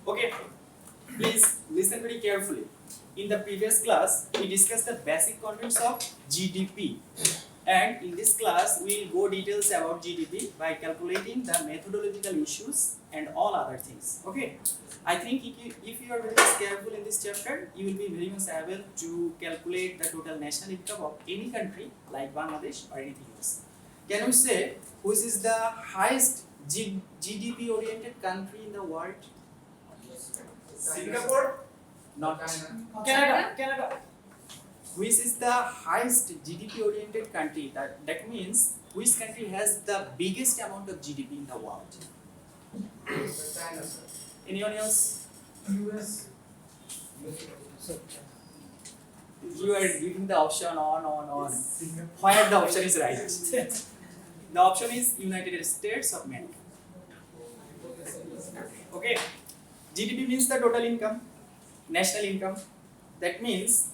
Okay, please listen very carefully. In the previous class, we discussed the basic contents of GDP. And in this class, we will go details about GDP by calculating the methodological issues and all other things. Okay, I think if you are very much careful in this chapter, you will be very much able to calculate the total national income of any country like Bangladesh or anything else. Can we say which is the highest GDP oriented country in the world? Singapore? Not Canada. Canada. Which is the highest GDP oriented country? That means which country has the biggest amount of GDP in the world? China, sir. Anyone else? US. You are giving the option on. Where the option is right? The option is United States of America. Okay. GDP means the total income, national income. That means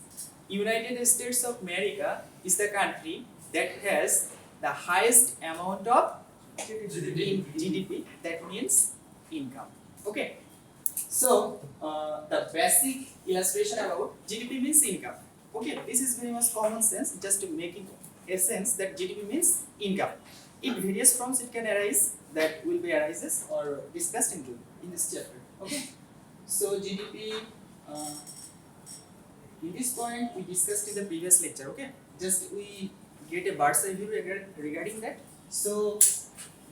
United States of America is the country that has the highest amount of GDP. That means income. Okay. So the basic illustration about GDP means income. Okay, this is very much common sense. Just to make it a sense that GDP means income. In various forms it can arise, that will be arises or discussed in this chapter. Okay. So GDP. In this point we discussed in the previous lecture. Okay. Just we get a bird's eye view regarding that. So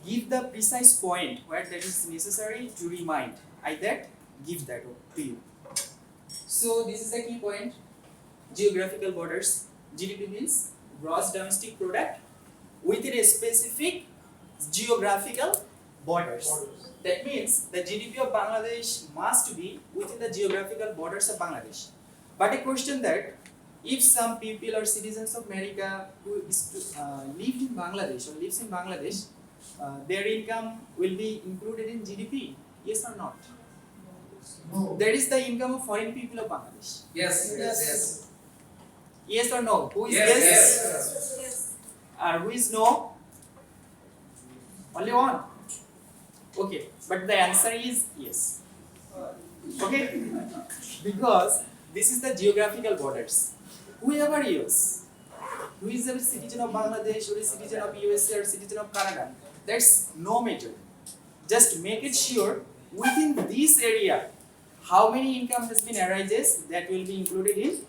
give the precise point where that is necessary to remind. I that give that to you. So this is the key point. Geographical borders. GDP means gross domestic product within a specific geographical borders. That means the GDP of Bangladesh must be within the geographical borders of Bangladesh. But a question that if some people or citizens of America who live in Bangladesh or lives in Bangladesh, their income will be included in GDP. Yes or not? No. That is the income of foreign people of Bangladesh. Yes. Yes or no? Who is Yes. yes? Who is no? Only one. Okay, but the answer is yes. Okay, because this is the geographical borders. Whoever else, who is a citizen of Bangladesh or a citizen of USA or citizen of Canada, that's no matter. Just make it sure within this area how many income has been arises, that will be included in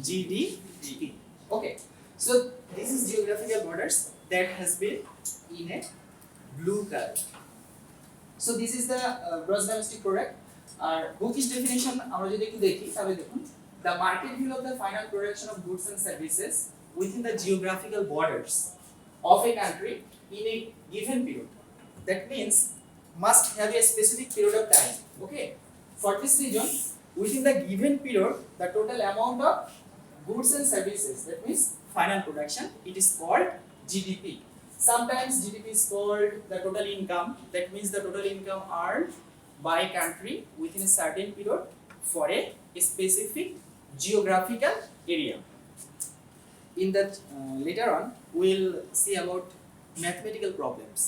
GDP. Okay, so this is geographical borders that has been in a blue color. So this is the gross domestic product. Bookish definition আমরা যদি একটু দেখি তাহলে দেখুন the market value of the final production of goods and services within the geographical borders of a country in a given period. That means must have a specific period of time. Okay. For this reason, within the given period, the total amount of goods and services, that means final production, it is called GDP. Sometimes GDP is called the total income, that means the total income earned by country within a certain period for a specific geographical area. In that later on, we'll see about mathematical problems.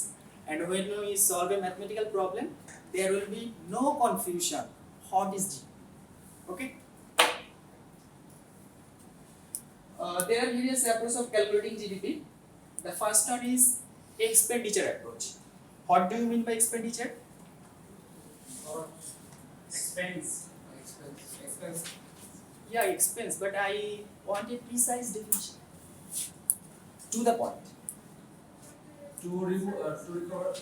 And when we solve a mathematical problem, there will be no confusion. What is GDP? Okay. There are various approaches of calculating GDP. The first one is expenditure approach. What do you mean by expenditure? Expense. Yeah, expense, but I want a precise definition. To the point. To recover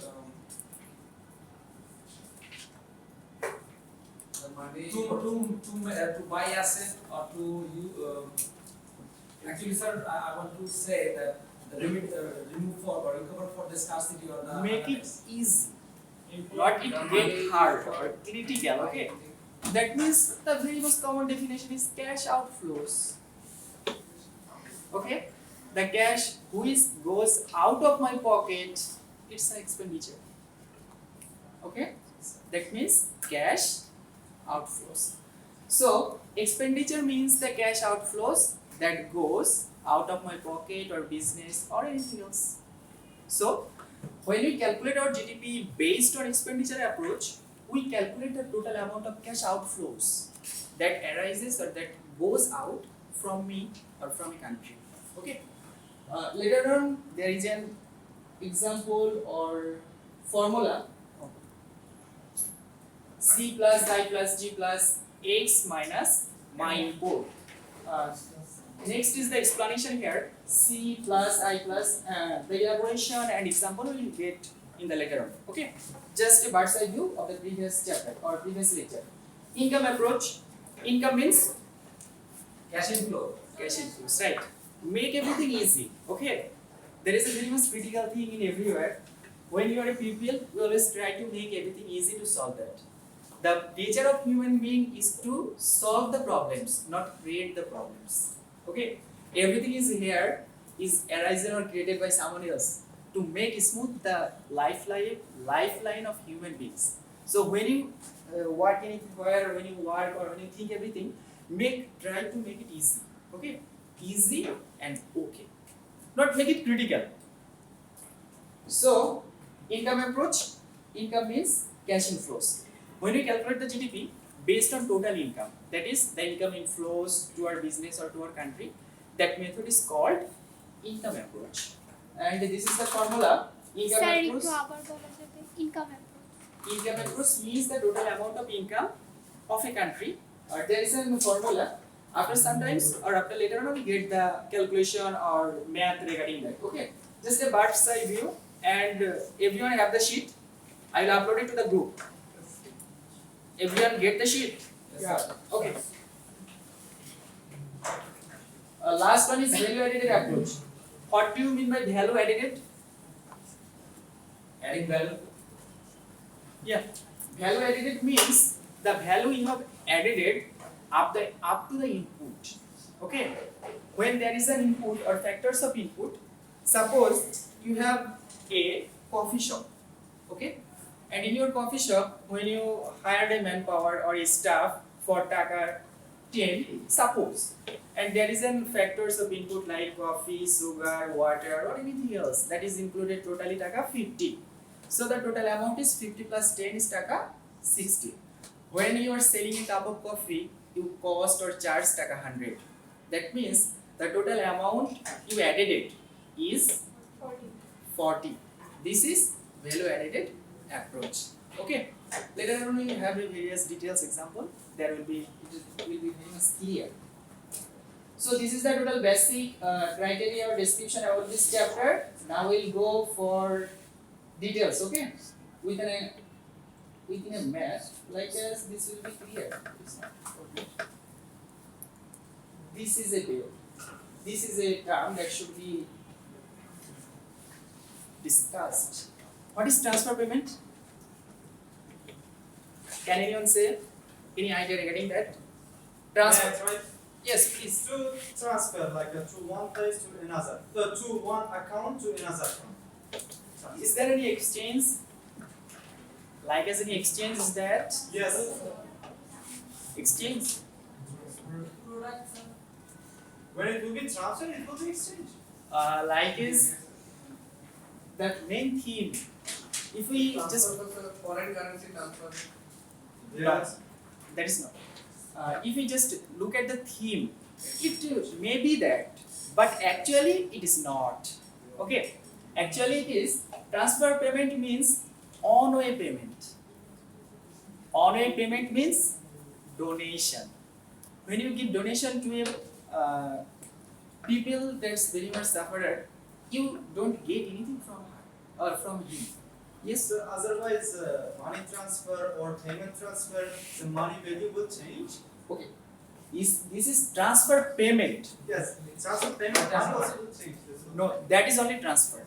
the money. To buy asset or to actually, sir, I want to say that remove for or recover for the scarcity or the Make it easy, not it get hard or critical. Okay. That means the very most common definition is cash outflows. Okay, the cash which goes out of my pocket, it's an expenditure. Okay, that means cash outflows. So expenditure means the cash outflows that goes out of my pocket or business or anything else. So when we calculate our GDP based on expenditure approach, we calculate the total amount of cash outflows that arises or that goes out from me or from a country. Okay. Later on, there is an example or formula: C plus I plus G plus X minus my import. Next is the explanation here. C plus I plus the elaboration and example we will get in the later on. Okay, just a bird's eye view of the previous chapter or previous lecture. Income approach. Income means Cash inflow. cash inflows, right? Make everything easy. Okay, there is a very much critical thing in everywhere. When you are a pupil, we always try to make everything easy to solve that. The nature of human being is to solve the problems, not create the problems. Okay, everything is here is arisen or created by someone else to make smooth the lifeline of human beings. So when you work anywhere, when you work or when you think everything, try to make it easy. Okay, easy and okay, not make it critical. So income approach. Income means cash inflows. When we calculate the GDP based on total income, that is the income inflows to our business or to our country, that method is called income approach. And this is the formula. Income approach. income approach. Income approach means the total amount of income of a country. There is a formula. After sometimes or after later on we get the calculation or math regarding that. Okay, just a bird's eye view, and everyone have the sheet. I will upload it to the group. Everyone get the sheet? Yes, Yeah. Okay. Last one is value added approach. What do you mean by value added? Adding value. Yeah. Value added means the value you have added up to the input. Okay. When there is an input or factors of input, suppose you have a coffee shop. Okay. And in your coffee shop, when you hired a manpower or a staff for taka 10, suppose, and there is an factors of input like coffee, sugar, water, or anything else that is included totally taka 50. So the total amount is 50 plus 10 is taka 60. When you are selling a cup of coffee, you cost or charge taka 100. That means the total amount you added is 40. This is value added approach. Okay. Later on we have a various details example. There will be it will be very much clear. So this is the total basic criteria or description about this chapter. Now we'll go for details. Okay. Within a math like this, this will be clear. This is a bill. This is a term that should be discussed. What is transfer payment? Can anyone say? Any idea regarding that? Transfer. Yeah, right. Yes, please. To transfer like to one place to another, to one account to another account. Is there any exchange? Like as any exchange is that? Yes. Exchange. When it will be transferred, it will be exchanged. Like is that main theme. If we just Foreign currency transfer. Yes. that is not. If we just look at the theme, it may be that, but actually it is not. Okay, actually it is transfer payment means on-way payment. On-way payment means donation. When you give donation to a people that's very much sufferer, you don't get anything from her or from him. Yes. So otherwise, money transfer or payment transfer, the money value will change. Okay. This is transfer payment. Yes. Transfer payment money also will change. No, that is only transfer.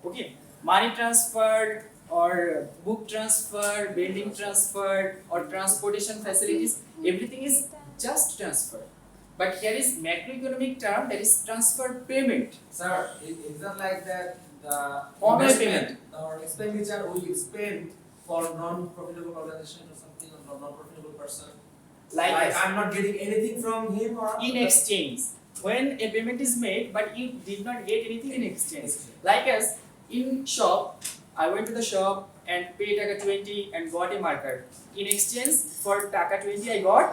Okay. Money transfer or book transfer, building transfer or transportation facilities, everything is just transfer. But here is macroeconomic term that is transfer payment. Sir, is that like that the On-way investment payment. or expenditure we spend for non-profitable organization or something or non-profitable person? Like I'm not getting anything from him or in exchange. When a payment is made, but you did not get anything in exchange. Like as in shop, I went to the shop and paid taka 20 and got a marker. In exchange for taka 20 I got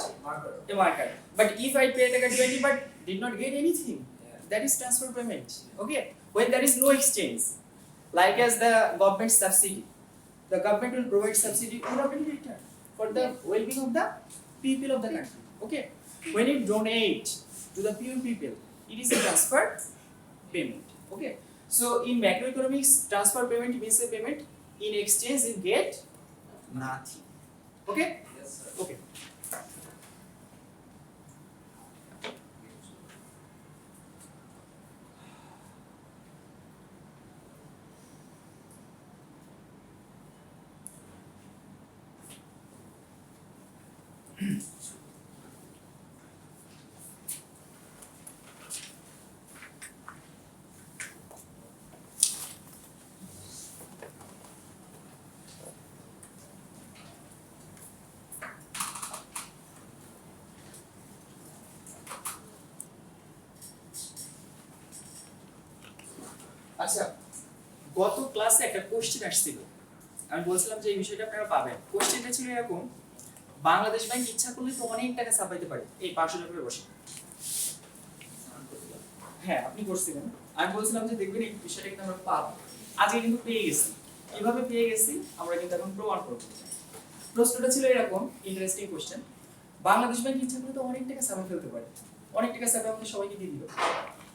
a marker. But if I pay taka 20 but did not get anything, that is transfer payment. Okay, when there is no exchange, like as the government subsidy, the government will provide subsidy without any return for the well-being of the people of the country. Okay, when you donate to the poor people, it is a transfer payment. Okay, so in macroeconomics, transfer payment means a payment. In exchange, you get nothing. Okay? Yes, sir. Okay. আচ্ছা, গত ক্লাসে একটা question আসছিল, আমি বলছিলাম যে এই বিষয়টা আপনারা পাবেন। কোশ্চেনটা ছিল এরকম, বাংলাদেশ ব্যাংক ইচ্ছা করলে তো অনেক টাকা ছাপাইতে পারে এই 500 টাকা করে বসে। হ্যাঁ, আপনি করছিলেন। আমি বলছিলাম যে দেখবেন এই বিষয়টা কিন্তু আমরা পাবো, আজকে কিন্তু পেয়ে গেছি। কিভাবে পেয়ে গেছি আমরা কিন্তু এখন প্রমাণ করব। প্রশ্নটা ছিল এরকম, ইন্টারেস্টিং কোশ্চেন, বাংলাদেশ ব্যাংক ইচ্ছা করলে তো অনেক টাকা ছাপা ফেলতে পারে, অনেক টাকা ছাপা আমাদের সবাইকে দিয়ে দিল,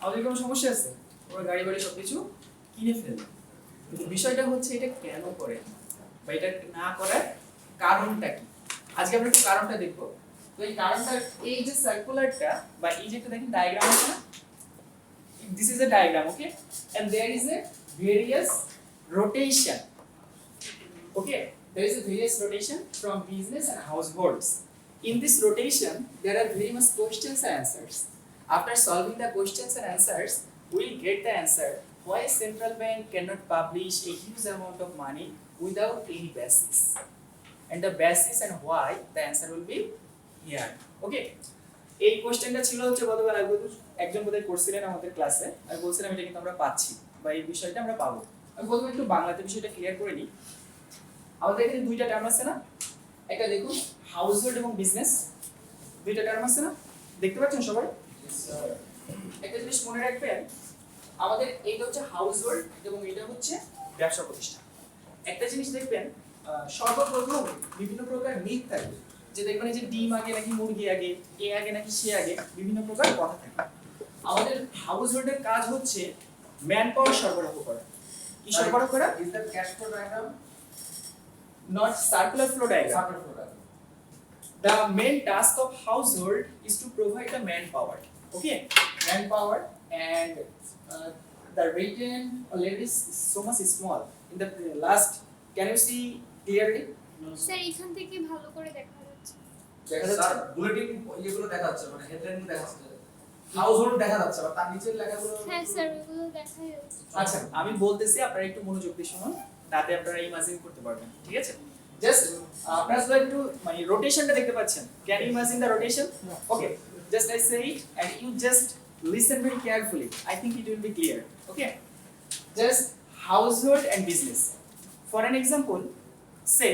আমাদের কোনো সমস্যা আছে? ওরা গাড়ি বাড়ি সবকিছু কিনে ফেলবে। কিন্তু বিষয়টা হচ্ছে এটা কেন করে বা এটা না করার কারণটা কি, আজকে আমরা একটু কারণটা দেখব। তো এই কারণটা, এই যে সার্কুলারটা বা এই যে একটা দেখেন ডায়াগ্রাম আছে না, this is a diagram, okay, and there is a various rotation, okay, there is a various rotation from business and households. In this rotation there are very much questions and answers. After solving the questions and answers, we'll get the answer why central bank cannot publish a huge amount of money without any basis, and the basis and why the answer will be here. Okay, এই কোশ্চেনটা ছিল হচ্ছে গতকাল একজন বোধহয় করছিলেন আমাদের ক্লাসে, আমি বলছিলাম এটা কিন্তু আমরা পাচ্ছি বা এই বিষয়টা আমরা পাবো। আমি প্রথমে একটু বাংলাতে বিষয়টা ক্লিয়ার করে নিই। আমাদের এখানে দুইটা টার্ম আছে না, একটা দেখুন হাউসহোল্ড এবং বিজনেস, দুইটা টার্ম আছে না, দেখতে পাচ্ছেন সবাই? একটা জিনিস মনে রাখবেন, আমাদের এইটা হচ্ছে হাউসহোল্ড এবং এটা হচ্ছে ব্যবসা প্রতিষ্ঠান। একটা জিনিস দেখবেন, সর্বপ্রথম বিভিন্ন প্রকার মিথ থাকে, যে দেখবেন এই যে ডিম আগে নাকি মুরগি আগে, এ আগে নাকি সে আগে, বিভিন্ন প্রকার কথা থাকে। আমাদের হাউসহোল্ডের কাজ হচ্ছে ম্যান পাওয়ার সরবরাহ করা। কি সরবরাহ করা? Is that cash flow diagram? Not circular flow diagram. Circular flow diagram. The main task of household is to provide the manpower. Okay, manpower, and the written already is so much small. In the last, can you see clearly? Sir এখান থেকে ভালো করে দেখা যাচ্ছে। দেখা যাচ্ছে? Sir bulletin এগুলো দেখা যাচ্ছে, মানে হেডলাইন দেখা যাচ্ছে, হাউসহোল্ড দেখা যাচ্ছে, আর তার নিচের লেখাগুলো হ্যাঁ স্যার ওগুলো দেখা যাচ্ছে। আচ্ছা, আমি বলতেছি আপনারা একটু মনোযোগ দিয়ে শুনুন, তাতে আপনারা ইমাজিন করতে পারবেন। ঠিক আছে, জাস্ট আপনারা শুধু একটু মানে রোটেশনটা দেখতে পাচ্ছেন, can you imagine the rotation? Okay, just I say it and you just listen very carefully. I think it will be clear. Okay, just household and business. For an example, say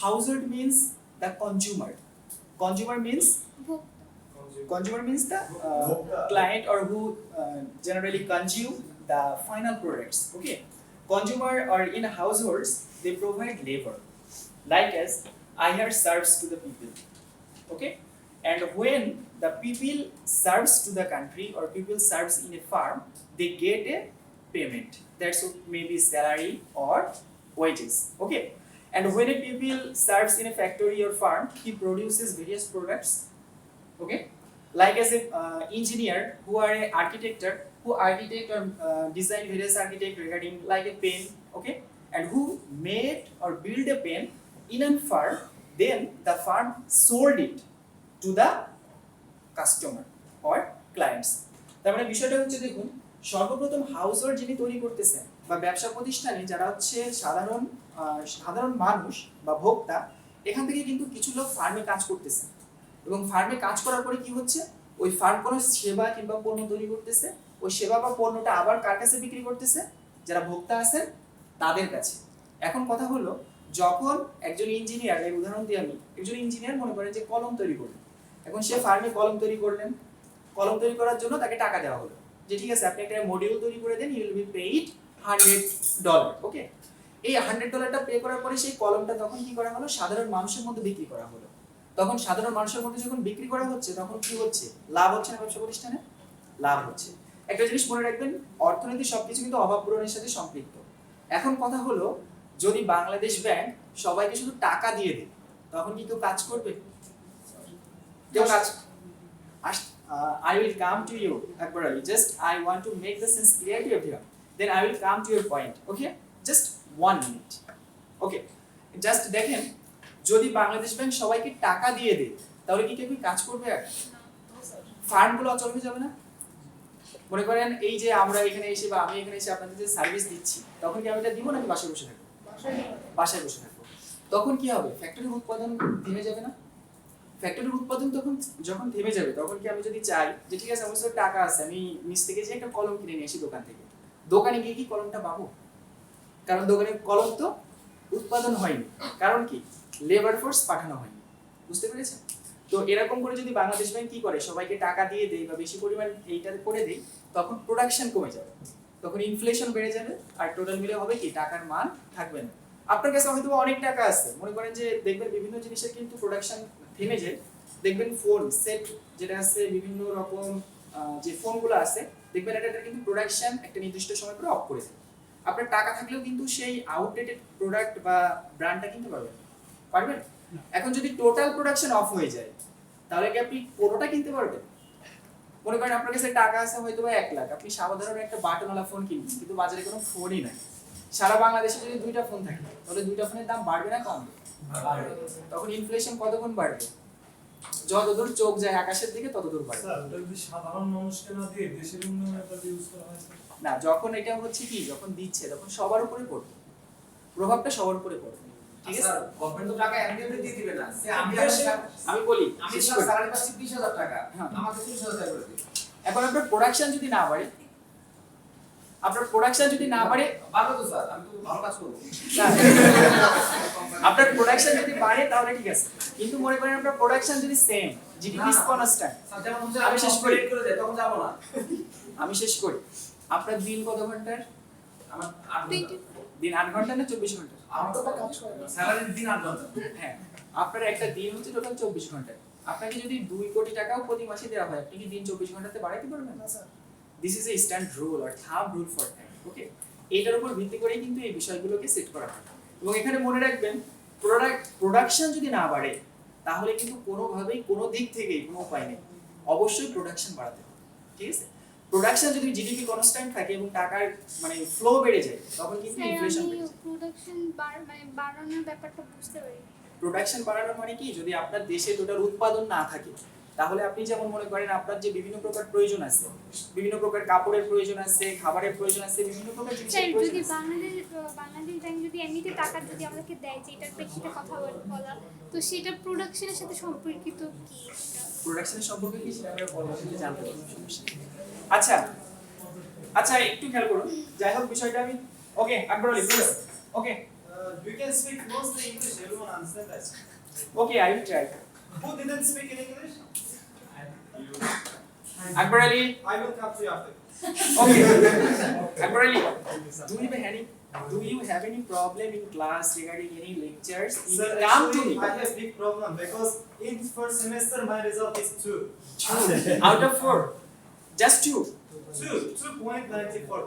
household means the consumer. Consumer means the client or who generally consume the final products. Okay, consumer or in households they provide labor, like as I have serves to the people. Okay, and when the people serves to the country or people serves in a farm, they get a payment. That's maybe salary or wages. Okay, and when a people serves in a factory or farm, he produces various products. Okay, like as a engineer who are a architect who architect or design various architect regarding like a pen. Okay, and who made or build a pen in a farm, then the farm sold it to the customer or clients. তার মানে বিষয়টা হচ্ছে দেখুন, সর্বপ্রথম household যিনি তৈরি করতেছেন বা ব্যবসা প্রতিষ্ঠানে যারা হচ্ছে সাধারণ মানুষ বা ভোক্তা, এখান থেকে কিন্তু কিছু লোক ফার্মে কাজ করতেছে এবং ফার্মে কাজ করার পরে কি হচ্ছে, ওই ফার্ম কোনো সেবা কিংবা পণ্য তৈরি করতেছে, ওই সেবা বা পণ্যটা আবার কার কাছে বিক্রি করতেছে, যারা ভোক্তা আছেন তাদের কাছে। এখন কথা হলো যখন একজন ইঞ্জিনিয়ার, এর উদাহরণ দিই আমি, একজন ইঞ্জিনিয়ার মনে করেন যে কলম তৈরি করলেন, এখন সে ফার্মে কলম তৈরি করলেন, কলম তৈরি করার জন্য তাকে টাকা দেওয়া হলো যে ঠিক আছে আপনি একটা মডিউল তৈরি করে দেন, ইউ উইল বি পেইড $100, ওকে। এই $100টা পে করার পরে সেই কলমটা তখন কি করা হলো, সাধারণ মানুষের মধ্যে বিক্রি করা হলো। তখন সাধারণ মানুষের মধ্যে যখন বিক্রি করা হচ্ছে তখন কি হচ্ছে, লাভ হচ্ছে না ব্যবসা প্রতিষ্ঠানে? লাভ হচ্ছে। একটা জিনিস মনে রাখবেন, অর্থনীতি সবকিছু কিন্তু অভাব পূরণের সাথে সম্পৃক্ত। এখন কথা হলো যদি বাংলাদেশ ব্যাংক সবাইকে শুধু টাকা দিয়ে দেয় তখন কি কেউ কাজ করবে? কেউ কাজ I will come to you, Akbarali. Just I want to make the sense clear to you. Then I will come to your point. Okay? Just 1 minute. Okay. Just দেখেন যদি বাংলাদেশ ব্যাংক সবাইকে টাকা দিয়ে দেয় তাহলে কি কেউ কাজ করবে? আর ফার্মগুলো অচল হয়ে যাবে না? মনে করেন এই যে আমরা এখানে এসে বা আমি এখানে এসে আপনাদের যে সার্ভিস দিচ্ছি তখন কি আমি এটা দিব নাকি বাসায় বসে থাকবো? বাসায় বসে থাকবো। তখন কি হবে, ফ্যাক্টরির উৎপাদন থেমে যাবে না? ফ্যাক্টরির উৎপাদন তখন যখন থেমে যাবে তখন কি আমি যদি চাই যে ঠিক আছে আমার কাছে টাকা আছে আমি নিচ থেকে যে একটা কলম কিনে নিয়ে আসি দোকান থেকে, দোকানে গিয়ে কি কলমটা পাবো? কারণ দোকানে কলম তো উৎপাদন হয়নি, কারণ কি লেবার ফোর্স পাঠানো হয়নি। বুঝতে পেরেছেন? তো এরকম করে যদি বাংলাদেশ ব্যাংক কি করে সবাইকে টাকা দিয়ে দেয় বা বেশি পরিমাণ এইটা করে দেয় তখন প্রোডাকশন কমে যাবে, তখন ইনফ্লেশন বেড়ে যাবে আর টোটাল মিলে হবে কি টাকার মান থাকবে না। আপনার কাছে হয়তো অনেক টাকা আছে, মনে করেন যে দেখবেন বিভিন্ন জিনিসের কিন্তু প্রোডাকশন থেমে যায়, দেখবেন ফোন সেট যেটা আছে বিভিন্ন রকম যে ফোনগুলো আছে দেখবেন এটা কিন্তু প্রোডাকশন একটা নির্দিষ্ট সময় পরে অফ করে দেয়। আপনার টাকা থাকলেও কিন্তু সেই আউটডেটেড প্রোডাক্ট বা ব্র্যান্ডটা কিনতে পারবেন? এখন যদি টোটাল প্রোডাকশন অফ হয়ে যায় তাহলে কি আপনি পুরোটা কিনতে পারবেন? মনে করেন আপনার কাছে টাকা আছে হয়তো 1 লাখ, আপনি সাধারণ একটা বাটনওয়ালা ফোন কিনবেন কিন্তু বাজারে কোনো ফোনই নাই। সারা বাংলাদেশে যদি 2টা ফোন থাকে তাহলে 2টা ফোনের দাম বাড়বে না কমবে? তখন ইনফ্লেশন কত গুণ বাড়বে? যতদূর চোখ যায় আকাশের দিকে ততদূর বাড়বে। স্যার এটা যদি সাধারণ মানুষকে না দিয়ে দেশের উন্নয়নের কাজে ইউজ করা হয় না, যখন এটা হচ্ছে কি যখন দিচ্ছে তখন সবার উপরে পড়বে, প্রভাবটা সবার উপরে পড়বে। ঠিক আছে, গভর্নমেন্ট তো টাকা এমনি দিয়ে দিবে না। সে আমি বলি আমি স্যালারি পাচ্ছি 20,000 টাকা, আমাকে 30,000 টাকা করে দিন। এখন আপনার প্রোডাকশন যদি না বাড়ে, আপনার প্রোডাকশন যদি না বাড়ে, ভালো তো স্যার, আমি তো ভালো কাজ করব। আপনার প্রোডাকশন যদি বাড়ে তাহলে ঠিক আছে, কিন্তু মনে করেন আপনার প্রোডাকশন যদি সেম, জিডিপি ইজ কনস্ট্যান্ট, আমি শেষ করি করে দেয় তখন যাব না। আমি শেষ করি। আপনার দিন কত ঘন্টার? আমার 8 ঘন্টা। দিন 8 ঘন্টা না 24 ঘন্টা? আমার তো কাজ করে না, স্যালারির দিন 8 ঘন্টা। হ্যাঁ, আপনার একটা দিন হচ্ছে টোটাল 24 ঘন্টা। আপনাকে যদি 2 কোটি টাকাও প্রতি মাসে দেওয়া হয় আপনি কি দিন 24 ঘন্টাতে বাড়াতে পারবেন? না sir. This is a stand rule or thumb rule for time. Okay, এটার উপর ভিত্তি করেই কিন্তু এই বিষয়গুলোকে সেট করা হয়। এবং এখানে মনে রাখবেন প্রোডাকশন যদি না বাড়ে তাহলে কিন্তু কোনোভাবেই কোনো দিক থেকেই কোনো উপায় নেই, অবশ্যই প্রোডাকশন বাড়াতে হবে। ঠিক আছে, প্রোডাকশন যদি জিডিপি কনস্ট্যান্ট থাকে এবং টাকার মানে ফ্লো বেড়ে যায় তখন কিন্তু ইনফ্লেশন বেড়ে যায়। প্রোডাকশন বাড়ানোর ব্যাপারটা বুঝতে পারি। প্রোডাকশন বাড়ানোর মানে কি, যদি আপনার দেশে টোটাল উৎপাদন না থাকে তাহলে আপনি যেমন মনে করেন আপনার যে বিভিন্ন প্রকার প্রয়োজন আছে, বিভিন্ন প্রকার কাপড়ের প্রয়োজন আছে, খাবারের প্রয়োজন আছে, বিভিন্ন প্রকার জিনিসের প্রয়োজন যদি আছে। বাংলাদেশ ব্যাংক যদি এমনিতে টাকা যদি আমাদেরকে দেয় যে এটার প্রেক্ষিতে কথা বলা, তো সেটা প্রোডাকশনের সাথে সম্পর্কিত কি? প্রোডাকশনের সম্পর্কে কি সেটা আমরা পরবর্তীতে জানতে পারবো, সমস্যা নেই। আচ্ছা আচ্ছা, একটু খেয়াল করুন। যাই হোক বিষয়টা আমি ওকে Akbar Ali please. Okay, You can speak mostly English, everyone understand that. Okay, I will try. Who didn't speak in English? Akbar Ali, I will come to you after. okay. Akbar Ali, do you have any problem in class regarding any lectures? You Sir, come to actually, me. I have big problem because in first semester my result is 2. Out of 4, just 2. 2.94.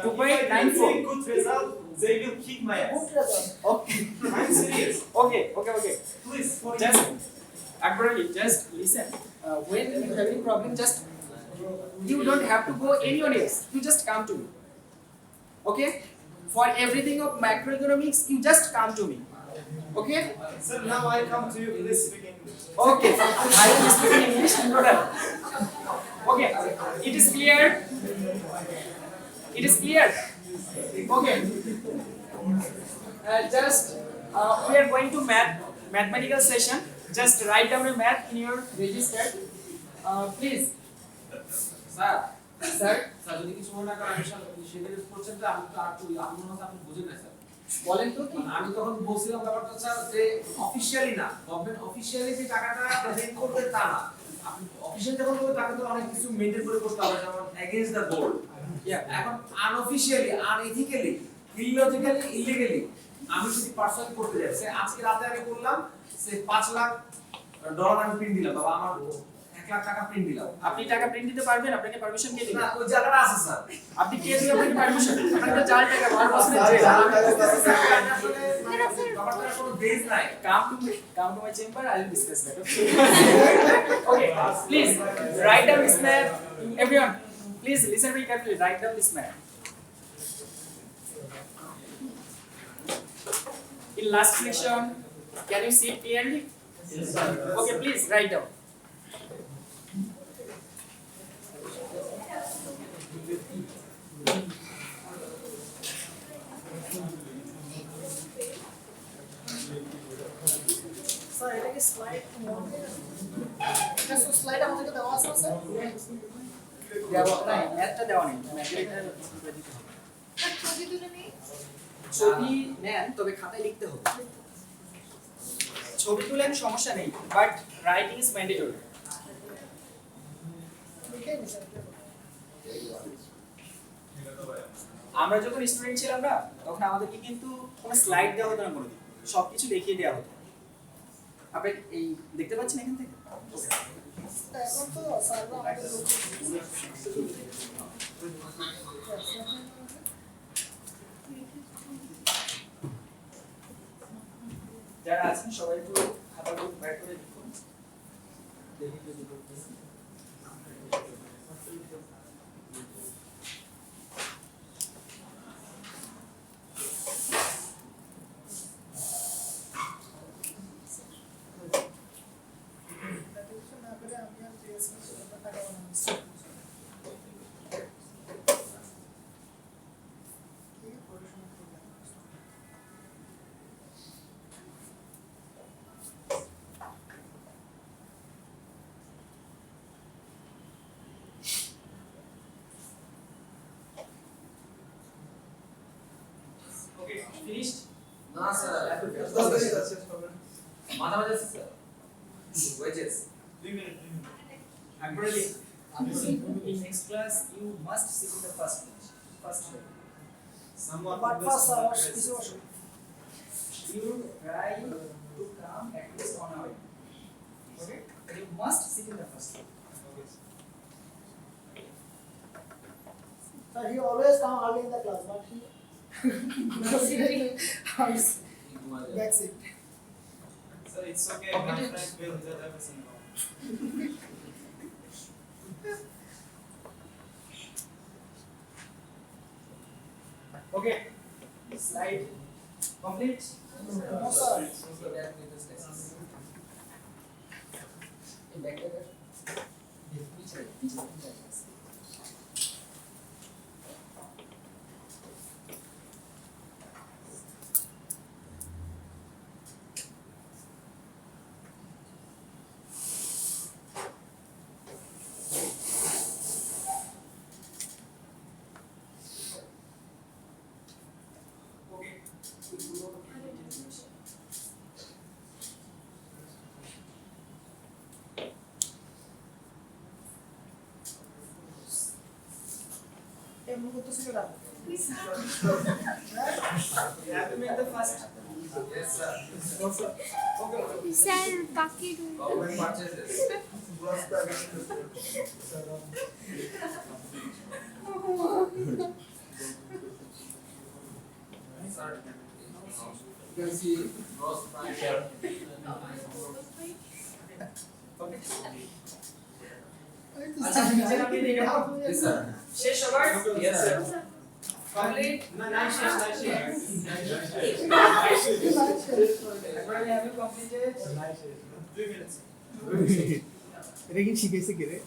2.94. If I get good result, they will kick my ass. Okay, I'm serious. okay. Please, for Just you. Akbar Ali, just listen. When you have any problem, just you don't have to go anyone else. You just come to me. Okay? For everything of macroeconomics, you just come to me. Okay? Sir, now I come to you. Please speak English. Okay. I will speak in English in total. Okay. It is clear. It is clear. Okay. Just we are going to mathematical session. Just write down a math in your register. Please. Sir Sir. Sir যদি কিছু মনে করেন আমি সেদিন করছেন যে আমি তো আর তুই আমি মনে হয় আপনি বুঝেন না স্যার। বলেন তো কি? আমি তখন বলছিলাম ব্যাপারটা স্যার যে অফিশিয়ালি না, গভর্নমেন্ট অফিশিয়ালি যে টাকাটা মেইনটেইন করবে তা না। আপনি অফিশিয়ালি যখন করবে টাকা তো অনেক কিছু মেইনটেইন করে করতে হবে, যেমন এগেইনস্ট দ্য গোল। এখন আনঅফিশিয়ালি, আনএথিক্যালি, ইললজিক্যালি, ইলিগালি আমি যদি পার্সোনালি করতে যাই, সে আজকে রাতে আমি করলাম, সে $5 লাখ আমি প্রিন্ট দিলাম, বাবা আমার 1 লাখ টাকা প্রিন্ট দিলাম। আপনি টাকা প্রিন্ট দিতে পারবেন? আপনাকে পারমিশন কে দিবে? না, ওই জায়গাটা আছে স্যার। আপনি কে দিবে আপনাকে পারমিশন? আপনাকে তো জাল টাকা 12 বছরের জেল। ব্যাপারটার কোনো বেস নাই। Come to my chamber, I will discuss that. Okay, please write down this map. Everyone, please listen very carefully. Write down this map. In last section, can you see it clearly? Yes, sir. Okay, please write down. Sir এটা কি slide এটা so slide আমাদেরকে দেওয়া আছে sir দেওয়া নাই, ম্যাথটা দেওয়া নেই। ম্যাথটা দিতে হবে। ছবি তুলে নেই। ছবি নেন, তবে খাতায় লিখতে হবে। ছবি তুলেন, সমস্যা নেই, বাট রাইটিং ইজ ম্যান্ডেটরি। লিখে নি স্যার আমরা যখন স্টুডেন্ট ছিলাম না, তখন আমাদেরকে কিন্তু কোনো স্লাইড দেওয়া হতো না, কোনোদিন সবকিছু দেখিয়ে দেওয়া হতো। আপনি এই দেখতে পাচ্ছেন এখান থেকে? এখন তো স্যাররা আমাদের যারা আছেন সবাই একটু খাতাগুলো ব্যাক করে লিখুন। দেখি যদি করতেছি। না করে আমি আর জিএসএম সেটা টাকা বানাচ্ছি কি পড়াশোনা করলাম Okay, finished? না স্যার, মাঝে মাঝে আছে sir. Wages 3 minutes. Actually, in next class you must sit in the first bench. First row. Someone but who pass doesn't hours have কিছু grace. অসুবিধা You try to come at least on hour. Okay? You must sit in the first row. Okay. Sir, he always come early in the class, but he back seat. So it's okay. Okay. My friend will tell everything about it. Okay. Slide complete. No, sir. এমন করতেছিল না You have to make the first. Yes, sir. Sir বাকি room Government purchases. Sir, you can see gross price here. আচ্ছা নিচে নামিয়ে দিই কেমন? Yes, sir. শেষ সবার? Yes, sir. Complete? No, nice shit, nice shit. Everybody have you completed? 3 minutes. এটা কি শিখাইছে কে রে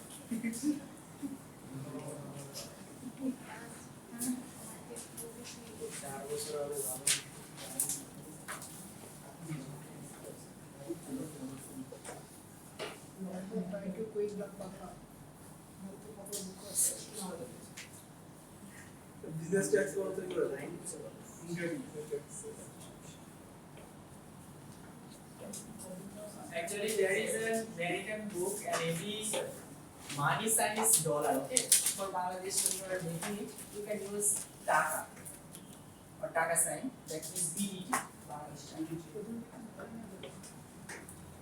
Business tax control. Actually, there is an American book, and every money sign is dollar. Okay, for Bangladesh, when you are making it, you can use taka or taka sign. That is BBA.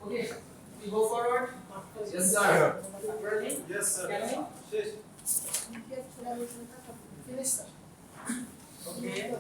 Okay, we go forward. Yes, sir. Ready? Yes, sir. Can we? Yes. Finish, sir. Okay.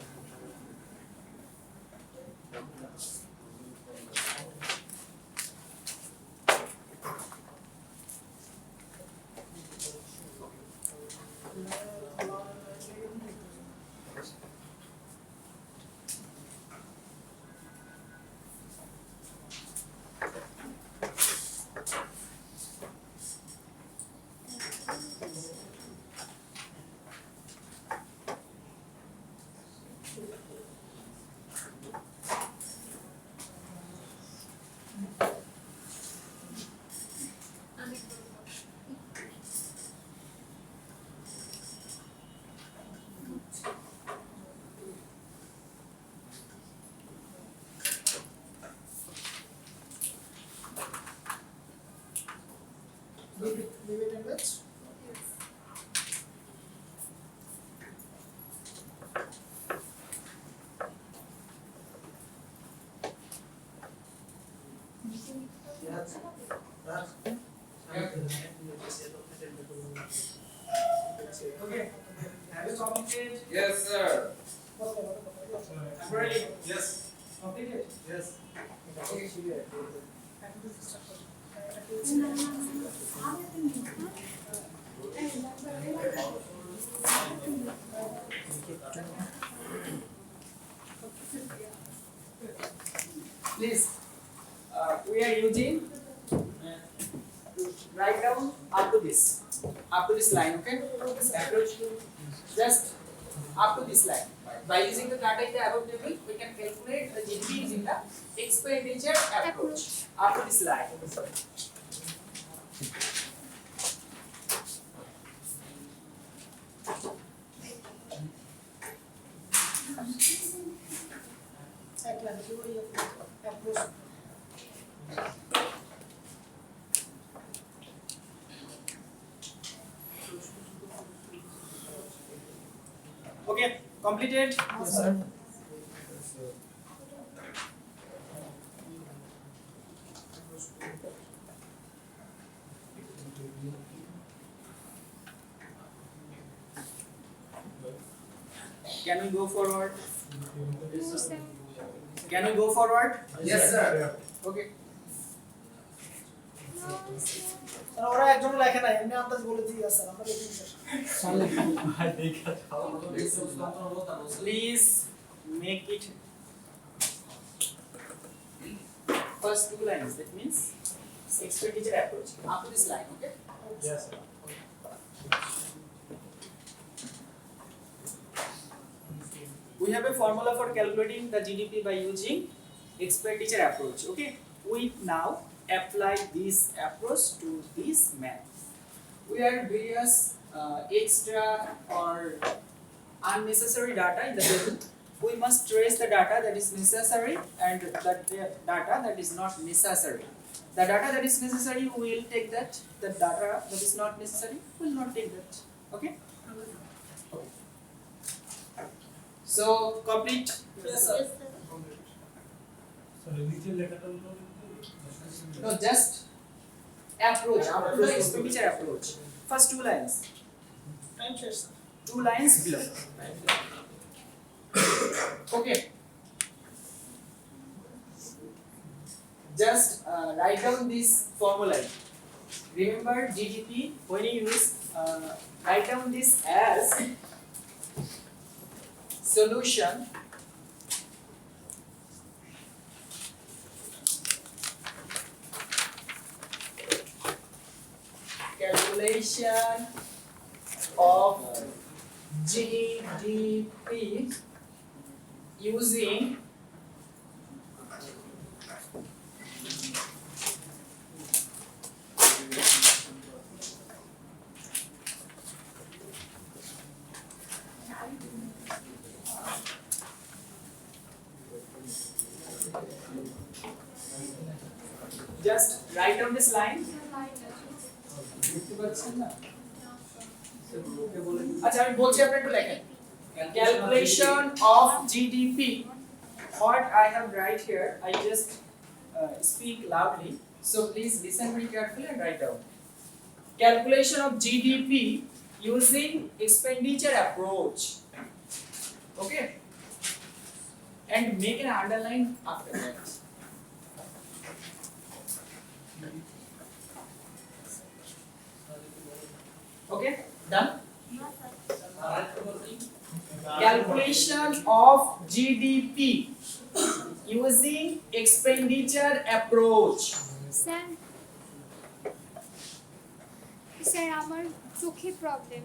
Leave it in which? Okay. Have you completed? Yes, sir. I'm ready. Yes. Completed. Yes. Okay. Please, we are using write down up to this line, okay? Approach just up to this line. By using the data in the above table, we can calculate the GDP using the expenditure approach up to this line. Approach. Okay, completed. Yes, sir. Can we go forward? No, sir. Can we go forward? Yes, sir. Okay. No, sir. Sir ওরা একজন লেখে না এমনি আন্দাজ বলে দিয়ে sir আমরা দেখি sir Please make it first two lines. That means expenditure approach up to this line. Okay. Yes, sir. We have a formula for calculating the GDP by using expenditure approach. Okay. We now apply this approach to this math. We have various extra or unnecessary data in the table. We must trace the data that is necessary and the data that is not necessary. The data that is necessary, we will take that. The data that is not necessary, we will not take that. Okay? So, complete. Yes, sir. No, just approach, the expenditure approach. First two lines. Time শেষ sir Two lines below. Okay. Just write down this formula. Remember GDP when you use write down this as solution calculation of GDP using just write down this line. আচ্ছা আমি বলছি আপনি একটু লেখেন calculation of GDP. What I have write here, I just speak loudly, so please listen very carefully and write down. Calculation of GDP using expenditure approach. Okay, and make an underline after that. Okay, done. Calculation of GDP using expenditure approach. Sir sir আমার চোখে problem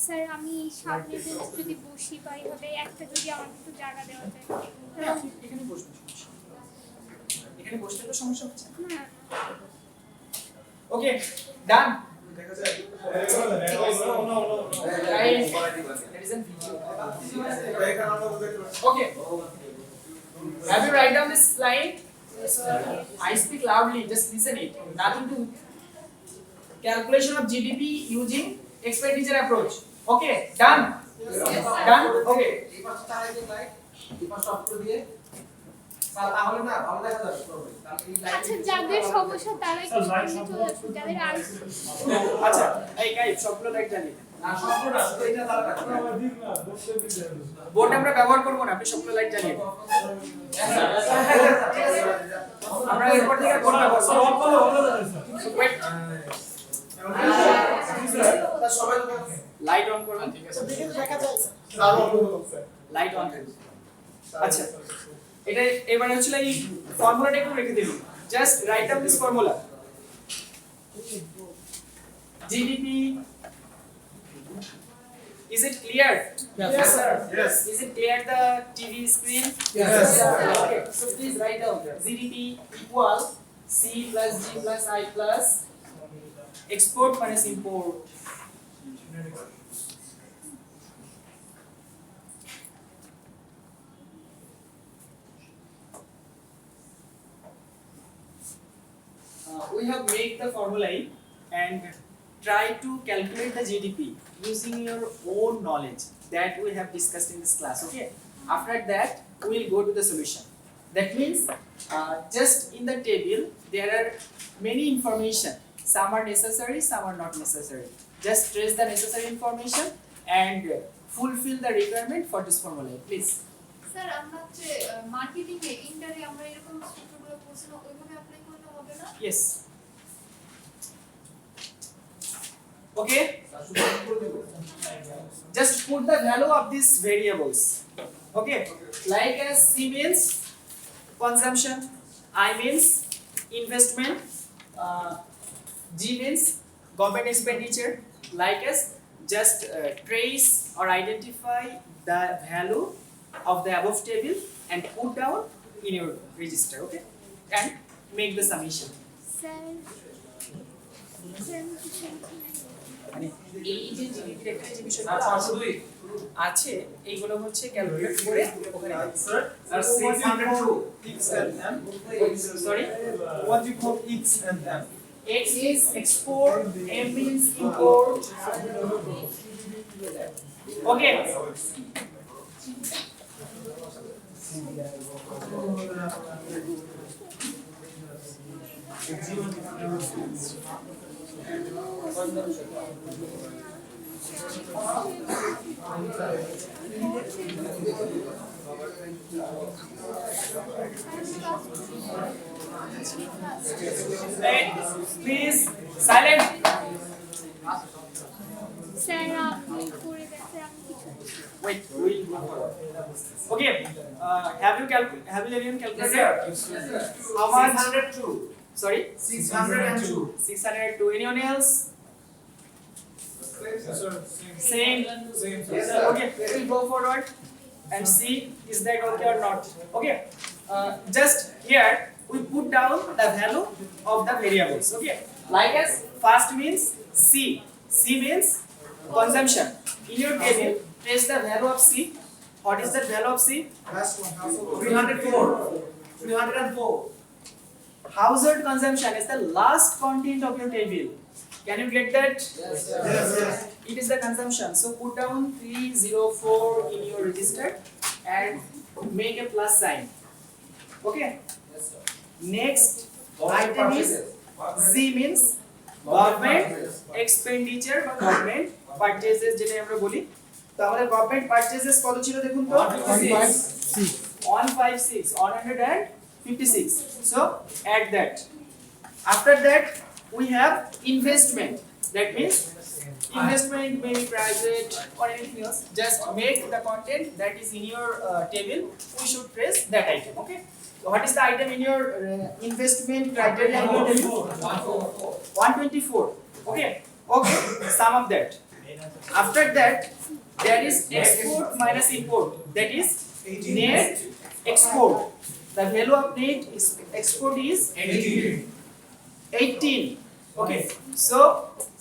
sir আমি সামনে যদি বসি বা এইভাবে একটা যদি আমাকে একটু জায়গা দেওয়া যায় এখানে বসবে এখানে বসলে তো সমস্যা হচ্ছে না ওকে ডান দেখা যায় Okay. Have you write down this line? I speak loudly, just listen it. Nothing to calculation of GDP using expenditure approach. Okay, done. Done. Okay. এই পাশে তারাই যে লাইট এই পাশে অফ করে দিয়ে স্যার তাহলে না ভালো দেখা যাবে করবে তাহলে এই লাইট আচ্ছা যাদের সমস্যা তারা একটু সামনে চলে আসুন যাদের আইস আচ্ছা এই গাইড সবগুলো লাইট জ্বালিয়ে দেন না সম্পূর্ণ না শুধু এটা তারা রাখবে বোর্ড আমরা ব্যবহার করব না আপনি সবগুলো লাইট জ্বালিয়ে দেন আমরা এরপর থেকে বোর্ড ব্যবহার করব ওয়েট সবাই লাইট অন করুন দেখা যায় লাইট অন করুন আচ্ছা এটা এবারে হচ্ছে এই ফর্মুলাটা একটু রেখে দিন just write down this formula GDP. Is it clear? Yes, sir. Yes. Is it clear the TV screen? Yes. Okay. So please write down GDP equal C plus G plus I plus export minus import. We have made the formulae and try to calculate the GDP using your own knowledge that we have discussed in this class. Okay. After that, we will go to the solution. That means just in the table there are many information. Some are necessary, some are not necessary. Just trace the necessary information and fulfill the requirement for this formula. Please. Sir আমরা যে marketing এ ইন্টারে আমরা এরকম সূত্রগুলো পড়ছিলাম ওইভাবে apply করলে হবে না Yes. Okay. Just put the value of these variables. Okay. Like as C means consumption, I means investment, G means government expenditure. Like as just trace or identify the value of the above table and put down in your register. Okay. And make the summation. Sir sir মানে এই যে জিনিসের একটা যে বিষয় আর 502 আছে এইগুলো হচ্ছে ক্যালকুলেট করে ওখানে Sir, আর 602 X and M. Sorry What you call X and M? X is export, M means import. Okay. Hey, please silent. Sir আপনি করে দেন স্যার আমি কিছু Wait, we'll go forward. Okay. Have you anyone calculated? How much? 602 Sorry. 602 602. Anyone else? Same. Yes, sir. Okay. We'll go forward and see is that okay or not. Okay. Just here we put down the value of the variables. Okay. Like as first means C. C means consumption. In your table, trace the value of C. What is the value of C? Last one. 304 304 household consumption is the last content of your table. Can you get that? Yes, Yes. It is the consumption. So put down 304 in your register and make a plus sign. Okay. Yes, sir. Next Government item is purchases. Z means government expenditure বা government purchases যেটা আমরা বলি। তো আমাদের government purchases কত ছিল দেখুন তো? 156. So add that. After that we have investment. That means investment may be private or anything else. Just make the content that is in your table. We should trace that item. Okay. So what is the item in your investment criteria in your table? 124. Okay. Okay. Sum of that. After that, there is export minus import. That is net export. The value of net export is 18. Okay. So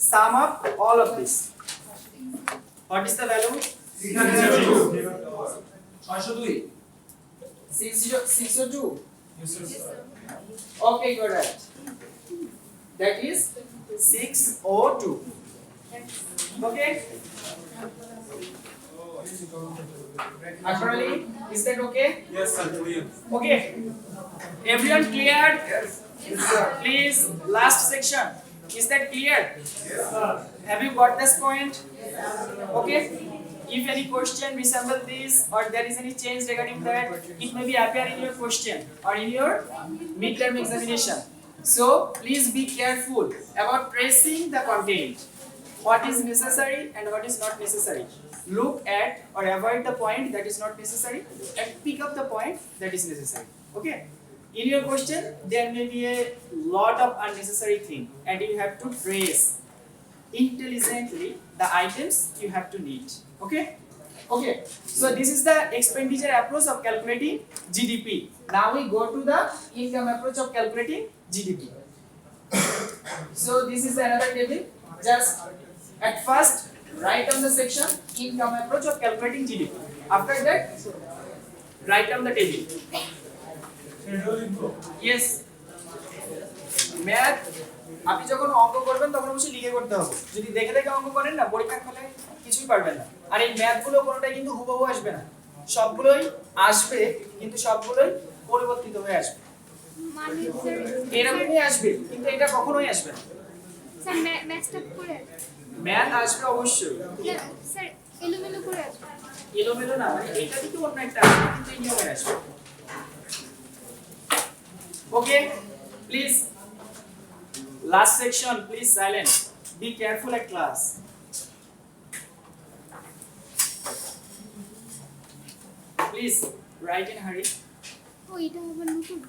sum up all of this. What is the value? 602. 602. Yes, sir. Okay, you're right. That is 602. Okay. Actually, is that okay? Yes, sir. Clear. Okay. Everyone cleared? Yes, sir. Please, last section. Is that clear? Have you got this point? Okay. If any question resemble this or there is any change regarding that, it may be appear in your question or in your midterm examination. So please be careful about tracing the content. What is necessary and what is not necessary. Look at or avoid the point that is not necessary and pick up the point that is necessary. Okay. In your question, there may be a lot of unnecessary thing and you have to trace intelligently the items you have to need. Okay? Okay. So this is the expenditure approach of calculating GDP. Now we go to the income approach of calculating GDP. So this is another table. Just at first write down the section income approach of calculating GDP. After that, write down the table. Yes. Math আপনি যখন অঙ্ক করবেন তখন অবশ্যই লিখে করতে হবে। যদি দেখে দেখে অঙ্ক করেন না পরীক্ষার হলে কিছুই পারবেন না। আর এই ম্যাথগুলো কোনোটাই কিন্তু হুবহু আসবে না। সবগুলোই আসবে কিন্তু সবগুলোই পরিবর্তিত হয়ে আসবে। মানে স্যার এরকমই আসবে কিন্তু এটা কখনোই আসবে না। স্যার ম্যাথটা করে ম্যাথ আসবে অবশ্যই। স্যার এলোমেলো করে আসবে। এলোমেলো না মানে এটা থেকে অন্য একটা আসবে কিন্তু এই নিয়মে আসবে। Okay please last section please silent be careful at class please write in a hurry ও এটা আবার নতুন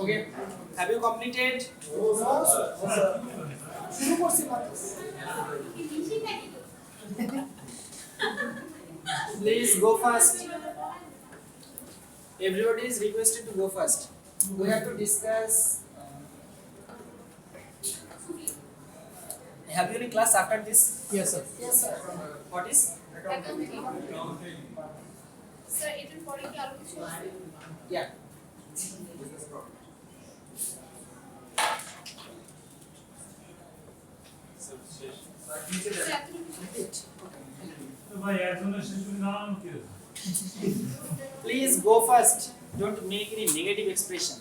okay have you completed শুরু করছি মাত্র please go first everybody is requested to go first we have to discuss have you any class after this yes sir what is sir এটার পরে কি আরো কিছু আছে? yeah স্যার এতটুকু ভাই একজনের শেষে নাম কি please go first don't make any negative expression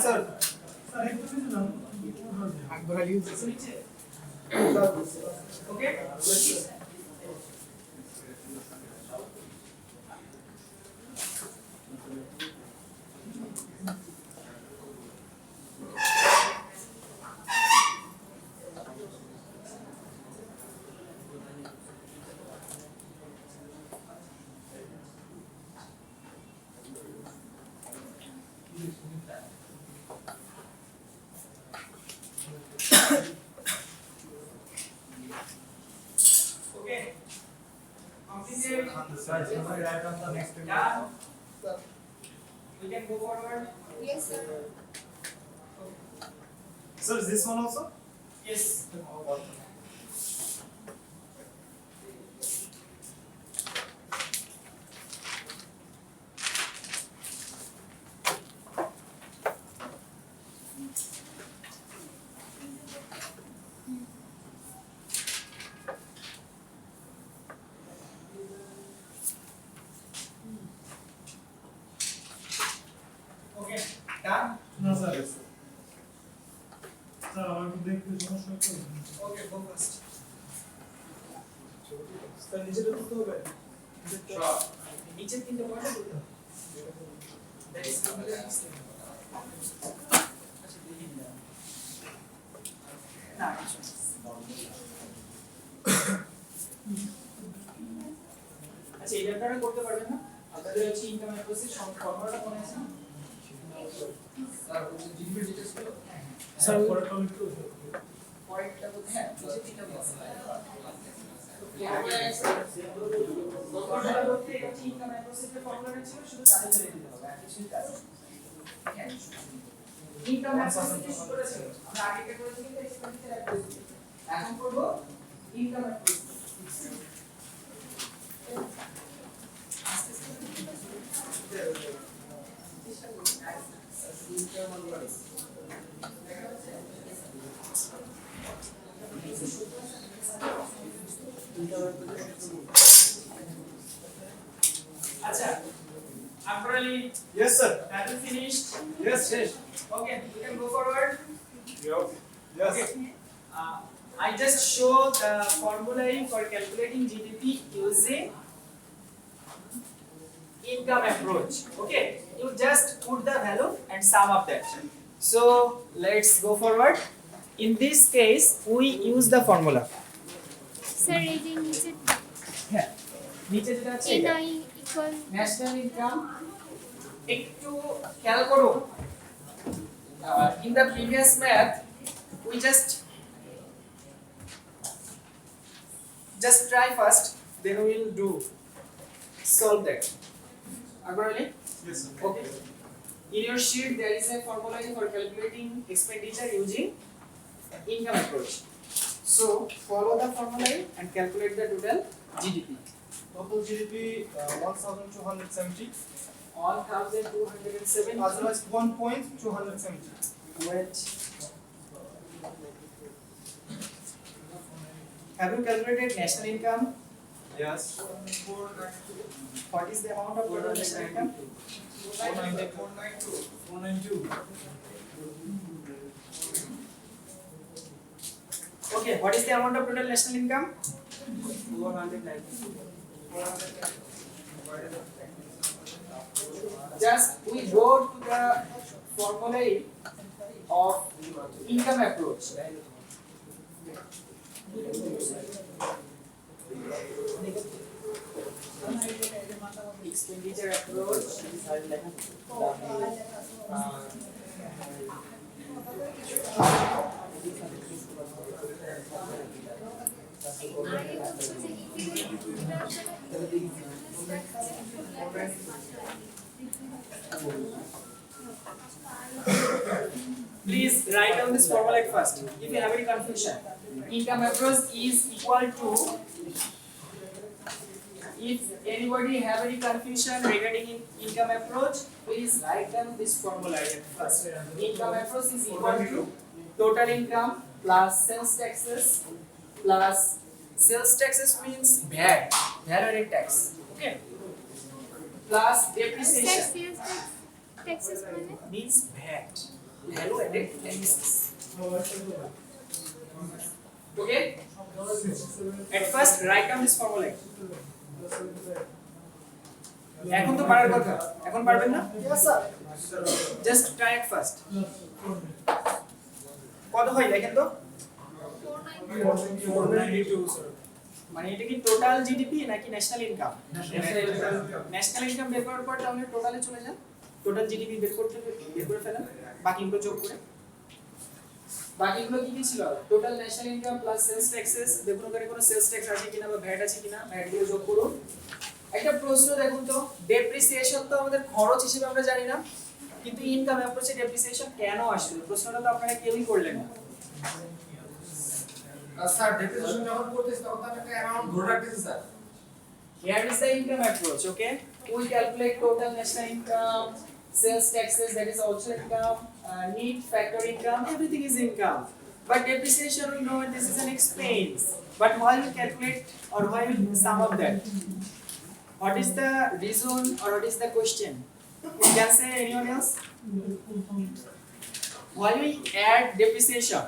sir. Sir একটু কিছু না Okay? Okay. Completed. Done. We can go forward. Yes, sir. Sir, is this one also? Yes. Okay. Done. না স্যার স্যার আমার একটু দেখতে সমস্যা হচ্ছে Okay. Go first. Sir, নিচেটা তুলতে হবে। Sure. নিচের তিনটে পয়েন্ট তুলতে হবে। That is similar. না কিছু না। আচ্ছা এটা আপনারা করতে পারবেন না আপনাদের হচ্ছে ইনকাম অ্যাপ্রোচের ফর্মুলাটা মনে আছে না স্যার ওই জিডিপি ডিটেইলস গুলো স্যার পরেরটা একটু পরেরটা বলতে হ্যাঁ নিচে তিনটা বক্স ইনকাম অ্যাপ্রোচের ফর্মুলাটা ছিল শুধু তাদের ছেড়ে দিতে হবে আর কিছুই কাজ ইনকাম অ্যাপ্রোচের যে সূত্রটা ছিল আমরা আগে করেছি কিন্তু এক্সপেন্ডিচার অ্যাপ্রোচ এখন করব ইনকাম অ্যাপ্রোচ আচ্ছা actually Yes, sir. that is finished Yes, yes. okay we can go forward Yes. okay I just show the formulae for calculating GDP using income approach okay you just put the value and sum up that so let's go forward in this case we use the formula sir এই যে নিচে হ্যাঁ নিচে যেটা আছে এটা NI equal national income একটু খেয়াল করো in the previous math we just try first then we will do solve that agree Yes, sir. okay in your sheet there is a formula for calculating expenditure using income approach so follow the formula and calculate the total GDP Total GDP 1,270. 1207 Otherwise 1.270. wait have you calculated national income Yes. what is the amount of total national income 492. okay what is the amount of total national income 490. just we go to the formula of income approach expenditure approach please write down this formula at first if you have any confusion income approach is equal to if anybody have any confusion regarding income approach please write down this formula at first income approach is equal to total income plus sales taxes means VAT value tax okay plus sir depreciation sales taxes মানে means VAT value added analysis. Okay, at first write down this formula. এখন তো পারার কথা, এখন পারবেন না? Yes, sir. Just try it first. কত হয় দেখেন তো? 492 স্যার মানে এটা কি টোটাল জিডিপি নাকি ন্যাশনাল ইনকাম? ন্যাশনাল ইনকাম বের করার পর তাহলে টোটালে চলে যান, টোটাল জিডিপি বের করে ফেলেন বাকিগুলো যোগ করে। বাকিগুলো কি কি ছিল? Total national income plus sales taxes, দেখুন ওখানে কোনো সেলস ট্যাক্স আছে কিনা বা ভ্যাট আছে কিনা, ভ্যাট গুলো যোগ করুন। একটা প্রশ্ন দেখুন তো, ডেপ্রিসিয়েশন তো আমাদের খরচ হিসেবে আমরা জানি না, কিন্তু ইনকাম অ্যাপ্রোচে ডেপ্রিসিয়েশন কেন আসলো? প্রশ্নটা তো আপনারা কেউই করলেন না। স্যার ডেপ্রিসিয়েশন যখন করতেছি তখন তো আমি একটা অ্যামাউন্ট ধরে রাখতেছি sir. Here is the income approach, okay? We calculate total national income, sales taxes, that is also income, need factor income, everything is income. But depreciation, we know this is an expense. But why we calculate or why we sum up that? What is the reason or what is the question? You can say anyone else? Why we add depreciation?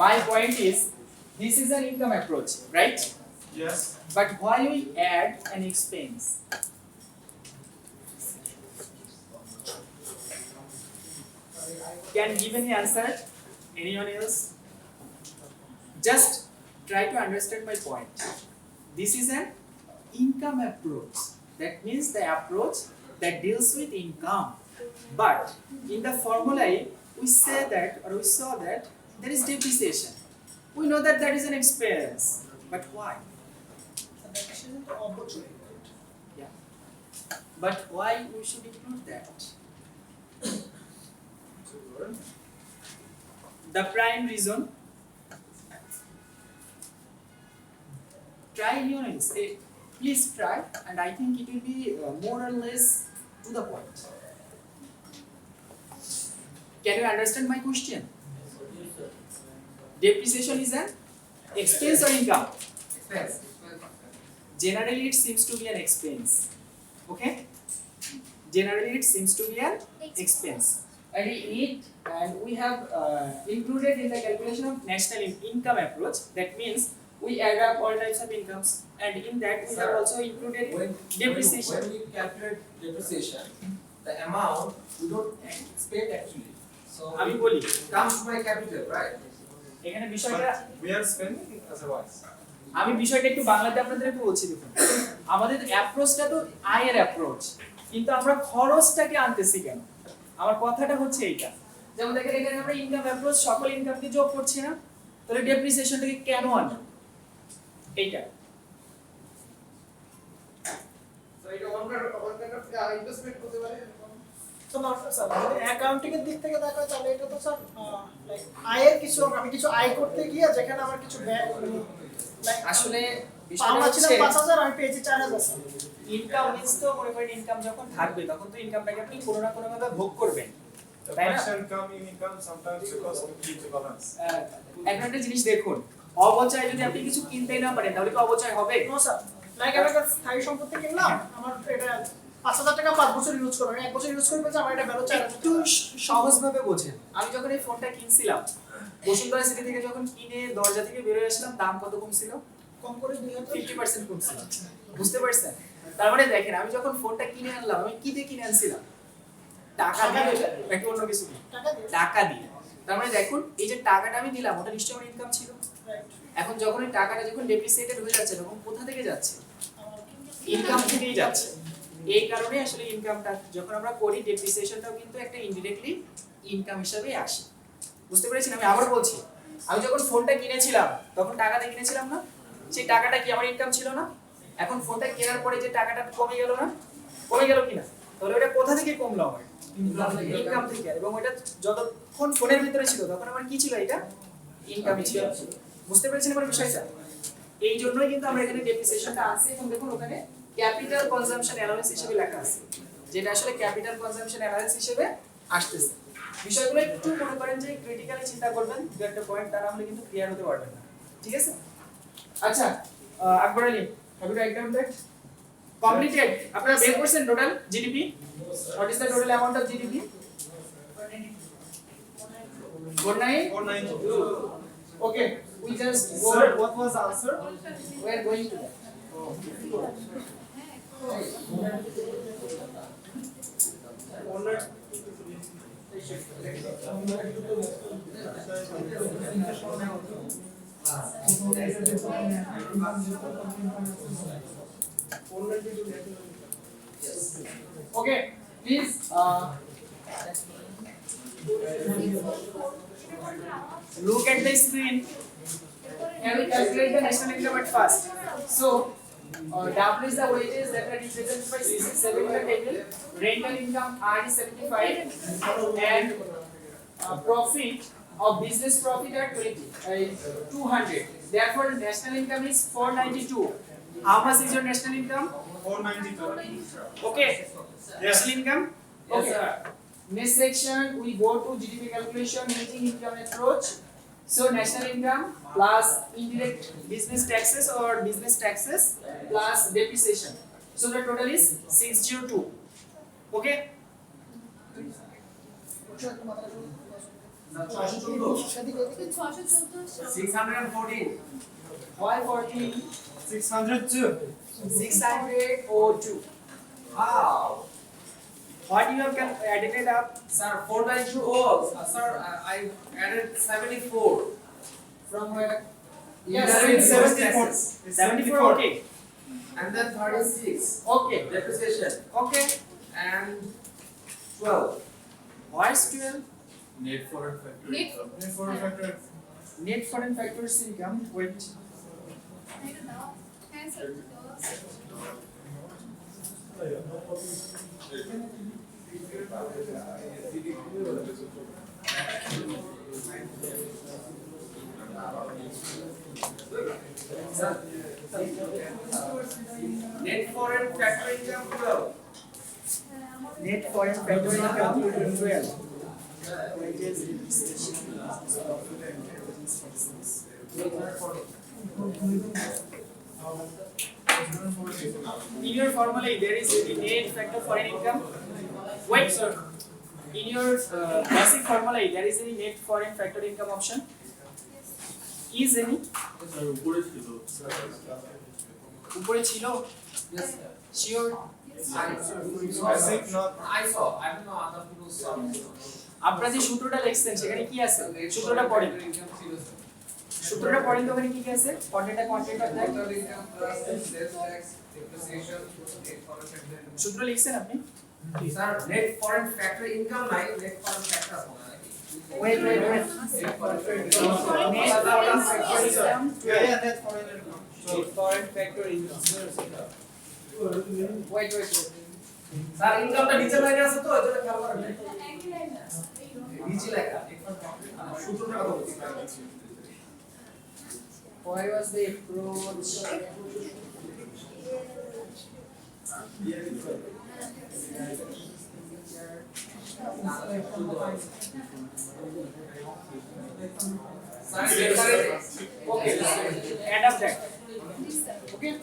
My point is, this is an income approach, right? Yes. But why we add an expense? Can give any answer? Anyone else? Just try to understand my point. This is an income approach. That means the approach that deals with income. But in the formulae, we say that or we saw that there is depreciation. We know that that is an expense. But why? Yeah. But why we should include that? The prime reason. Try your own. Please try, and I think it will be more or less to the point. Can you understand my question? Depreciation is an expense or income? Expense. Generally, it seems to be an expense. Okay? Generally, it seems to be an expense. And we have included in the calculation of national income approach. That means we add up all types of incomes, and in that we have also included depreciation. When we calculate depreciation, the amount we don't spend actually. So আমি বলি, comes to my capital, right? এখানে বিষয়টা But we are spending it otherwise. আমি বিষয়টা একটু বাংলাতে আপনাদের একটু বলছি। দেখুন, আমাদের অ্যাপ্রোচটা তো আয়ের অ্যাপ্রোচ, কিন্তু আমরা খরচটাকে আনতেছি কেন? আমার কথাটা হচ্ছে এইটা। যেমন দেখেন এখানে আমরা ইনকাম অ্যাপ্রোচ সকল ইনকামকে যোগ করছি না, তাহলে ডেপ্রিসিয়েশনটাকে কেন আনি? এইটা। So এটা ইনভেস্টমেন্ট করতে পারে। তো না স্যার, যদি অ্যাকাউন্টিং এর দিক থেকে দেখা হয় তাহলে এটা তো স্যার লাইক আয়ের কিছু, আমি কিছু আয় করতে গিয়ে যেখানে আমার কিছু লাইক আসলে পাওনা বিষয়টা ছিল হচ্ছে 5000, আমি পেয়েছি 4000 স্যার। ইনকাম মিন্স তো মনে করেন ইনকাম যখন থাকবে তখন তো ইনকামটাকে আপনি কোনো না কোনো ভাবে ভোগ করবেন, The তাই না? fraction come in income sometimes because we keep the balance. এখন একটা জিনিস দেখুন, অবচয় যদি আপনি কিছু কিনতেই না পারেন তাহলে কি অবচয় হবে? নো স্যার, লাইক আমি একটা স্থায়ী সম্পত্তি কিনলাম, আমার এটা 5000 টাকা 5 বছর ইউজ করব, আমি 1 বছর ইউজ করে ফেলছি, আমার এটা ভ্যালু 4000 একটু সহজভাবে বোঝেন। আমি যখন এই ফোনটা কিনছিলাম, বসুন্ধরা সিটি থেকে যখন কিনে দরজা থেকে বের হয়ে আসলাম, দাম কত কমছিল? কম করে 2000 50% কমছিল। বুঝতে পারছেন? তার মানে দেখেন, আমি যখন ফোনটা কিনে আনলাম, আমি কি দিয়ে কিনে আনছিলাম? টাকা দিয়ে, নাকি অন্য কিছু দিয়ে? টাকা দিয়ে। টাকা দিয়ে। তার মানে দেখুন, এই যে টাকাটা আমি দিলাম, ওটা নিশ্চয়ই আমার ইনকাম ছিল। এখন যখন এই টাকাটা যখন ডেপ্রিসিয়েটেড হয়ে যাচ্ছে, তখন কোথা থেকে যাচ্ছে? ইনকাম থেকেই যাচ্ছে। এই কারণে আসলে ইনকামটা যখন আমরা করি, ডেপ্রিসিয়েশনটাও কিন্তু একটা ইনডিরেক্টলি ইনকাম হিসেবেই আসে। বুঝতে পেরেছেন? আমি আবার বলছি, আমি যখন ফোনটা কিনেছিলাম তখন টাকা দিয়ে কিনেছিলাম না? সেই টাকাটা কি আমার ইনকাম ছিল না? এখন ফোনটা কেনার পরে যে টাকাটা কমে গেল না? কমে গেল কিনা? তাহলে ওটা কোথা থেকে কমলো? আমার ইনকাম থেকে। এবং ওটা যতক্ষণ ফোনের ভিতরে ছিল তখন আমার কি ছিল? এটা ইনকামই ছিল। বুঝতে পেরেছেন আমার বিষয়টা? এই জন্যই কিন্তু আমরা এখানে ডেপ্রিসিয়েশনটা আনছি। এখন দেখুন ওখানে ক্যাপিটাল কনজাম্পশন অ্যালাউন্স হিসেবে লেখা আছে, যেটা আসলে ক্যাপিটাল কনজাম্পশন অ্যালাউন্স হিসেবে আসতেছে। বিষয়গুলো একটু মনে করেন যে ক্রিটিক্যালি চিন্তা করবেন, দু একটা পয়েন্ট, তা না হলে কিন্তু ক্লিয়ার হতে পারবেন না। ঠিক আছে? আচ্ছা, Akbar Ali, have you write down that? Completed? আপনারা বের করছেন total GDP? What is the total amount of GDP? 492. Okay, we just go. Sir, what was the answer? We are going to that. Okay, please look at the screen and we calculate the national income at first. So, W is the wages that are represented by 67 in the table. Rental income R is 75 and profit of business profit are 200. Therefore, national income is 492. How much is your national income? 492. Okay. National income? Yes, Okay. sir. Next section, we go to GDP calculation using income approach. So national income plus indirect business taxes or business taxes plus depreciation. So the total is 602. Okay? 614. Why 14? 602. 602. Wow. What you have added up Sir, 492. Oh, sir, I added 74. from where? Yes, Yes, 74. 74. Okay. And then 36. Okay. Depreciation. Okay. And 12. Why is 12? Net Net foreign factors income. Wait. I don't know. Answer to those. Net foreign factor income 12. Net foreign factor income 12. In your formula, there is a net factor foreign income. Wait, sir. In your basic formula, there is a net foreign factor income option. Is any? উপরে ছিল? Yes, sir. Sure. Basic not. I saw. I don't know other people saw. আপনারা যে সূত্রটা লিখছেন সেখানে কি আছে? সূত্রটা পড়েন। সূত্রটা পড়েন তো ওখানে কি কি আছে? কোয়ান্টিটা কোয়ান্টিটা Total income plus sales tax, depreciation, net foreign factor. সূত্র লিখছেন আপনি? Sir, net foreign factor income নাই, net foreign factor আছে নাকি? Wait. Net foreign factor income. Net foreign factor income. Yeah, net foreign income. Net foreign factor income. Wait. Sir, ইনকামটা নিচে লাইনে আছে তো এজন্য খেয়াল করেন নাই। নিচে লেখা সূত্রটা কত বলছি Why was the approach? Okay, add up that. Okay,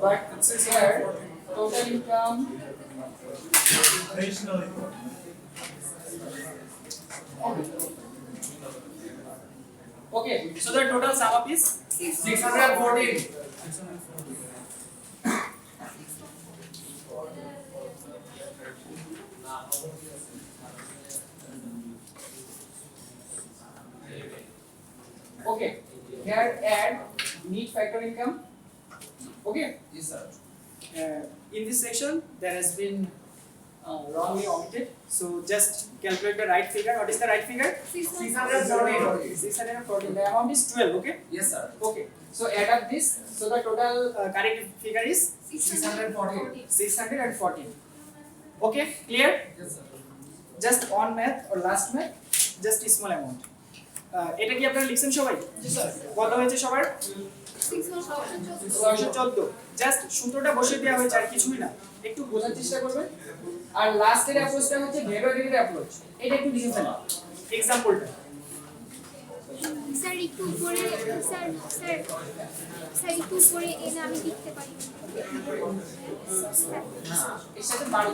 but since here total income National income. okay, so the total sum up is 614. okay. Here add net factor income. Okay. Yes, sir. In this section there has been wrongly omitted, so just calculate the right figure. What is the right figure? 614. 614. The amount is 12. Okay. Yes, sir. Okay. So add up this. So the total correct figure is 614. 614. Okay. Clear? Yes, sir. Just on math or last math, just a small amount. এটা কি আপনারা লিখছেন সবাই? জি sir. কত হয়েছে সবার? 614। Just সূত্রটা বসিয়ে দেওয়া হয়েছে আর কিছুই না। একটু বোঝার চেষ্টা করবেন। আর লাস্টের অ্যাপ্রোচটা হচ্ছে ভেরিয়েবল অ্যাপ্রোচ। এটা একটু লিখে ফেলেন। এক্সাম্পলটা। স্যার একটু উপরে স্যার স্যার স্যার একটু উপরে এনে আমি লিখতে পারি এর সাথে বাড়ি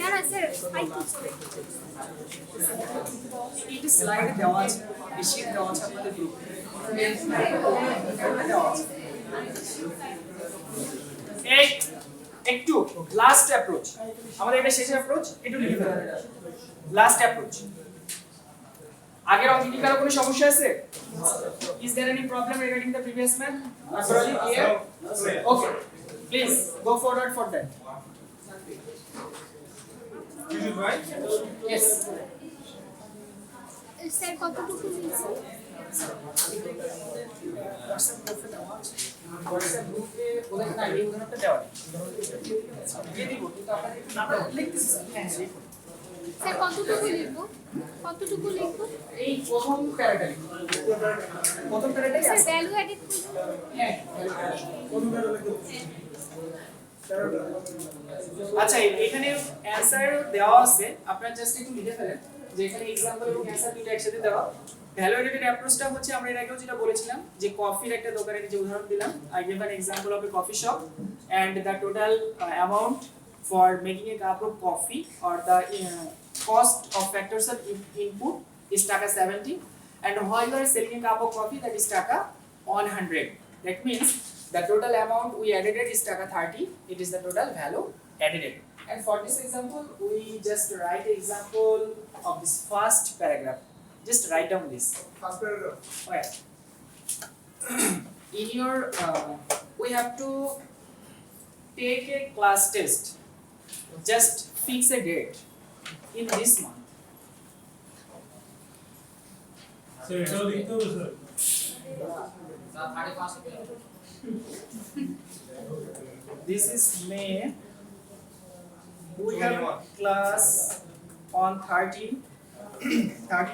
না না স্যার আরেকটু উপরে এইটা স্লাইডে দেওয়া আছে এই শীট দেওয়া আছে আপনাদের গ্রুপে দেওয়া আছে এই একটু লাস্ট অ্যাপ্রোচ আমাদের এটা শেষ অ্যাপ্রোচ একটু লিখে ফেলেন লাস্ট অ্যাপ্রোচ আগের অঙ্কে কি কারো কোনো সমস্যা আছে is there any problem regarding the previous math thoroughly clear okay please go forward for that You should write. yes sir কতটুকু লিখছি WhatsApp গ্রুপে ওদের না এই উদাহরণটা দেওয়া নেই দিয়ে দিব কিন্তু আপনারা লিখতেছি হ্যাঁ লিখুন স্যার কতটুকু লিখবো এই প্রথম প্যারাটা লিখুন প্রথম প্যারাটাই স্যার আছে ভ্যালু অ্যাডেড হ্যাঁ আচ্ছা এখানে অ্যানসার দেওয়া আছে আপনারা জাস্ট একটু লিখে ফেলেন যে এখানে एग्जांपल এবং অ্যানসার দুটো একসাথে দেওয়া ভ্যালুয়েটেড অ্যাপ্রোচটা হচ্ছে আমরা এর আগেও যেটা বলেছিলাম যে কফির একটা দোকানের যে উদাহরণ দিলাম I give an example of a coffee shop and the total amount for making a cup of coffee or the cost of factors of input is taka 70 and while you are selling a cup of coffee that is taka 100 that means the total amount we added is taka 30 it is the total value added and for this example we just write an example of this first paragraph just write down this first paragraph oh yeah in your we have to take a class test just fix a date in this month sir এটাও লিখতে হবে sir this is May we have class on 30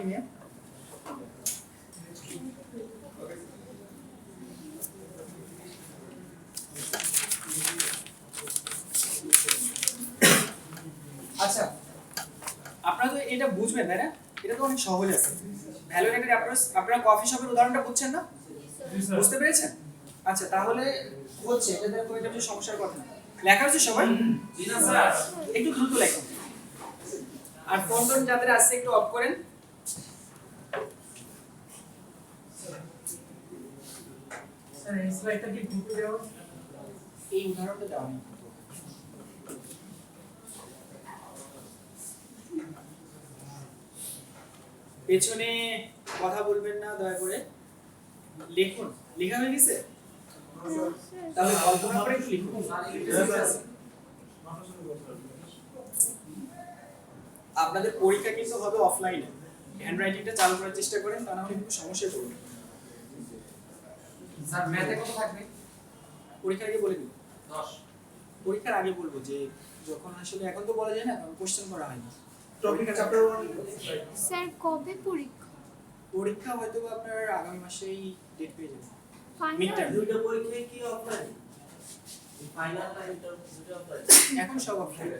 May আচ্ছা আপনারা তো এটা বুঝবেন তাই না এটা তো অনেক সহজ আছে ভ্যালুয়েটেড অ্যাপ্রোচ আপনারা কফি শপের উদাহরণটা বুঝছেন না বুঝতে পেরেছেন আচ্ছা তাহলে হচ্ছে এটাতে কোনো এটা কিছু সমস্যার কথা না লেখা হচ্ছে সবাই জি না স্যার একটু দ্রুত লেখুন আর ফোন টোন যাদের আসছে একটু অফ করেন স্যার এই স্লাইডটা কি গ্রুপে দেওয়া এই উদাহরণটা দেওয়া নেই পেছনে কথা বলবেন না দয়া করে লিখুন লেখা হয়ে গেছে তাহলে কল্পনা করে একটু লিখুন আপনাদের পরীক্ষা কিন্তু হবে অফলাইনে হ্যান্ডরাইটিংটা চালু করার চেষ্টা করেন তা না হলে কিন্তু সমস্যায় পড়বেন স্যার ম্যাথে কত থাকবে পরীক্ষার আগে বলে দিন 10 পরীক্ষার আগে বলবো যে যখন আসলে এখন তো বলা যায় না কারণ কোশ্চেন করা হয় না টপিক চ্যাপ্টার 1 স্যার কবে পরীক্ষা পরীক্ষা হয়তো আপনার আগামী মাসেই ডেট পেয়ে যাবেন ফাইনাল মিড টার্ম দুইটা পরীক্ষায় কি অফলাইন ফাইনাল না ইন্টার দুটো অফলাইন এখন সব অফলাইন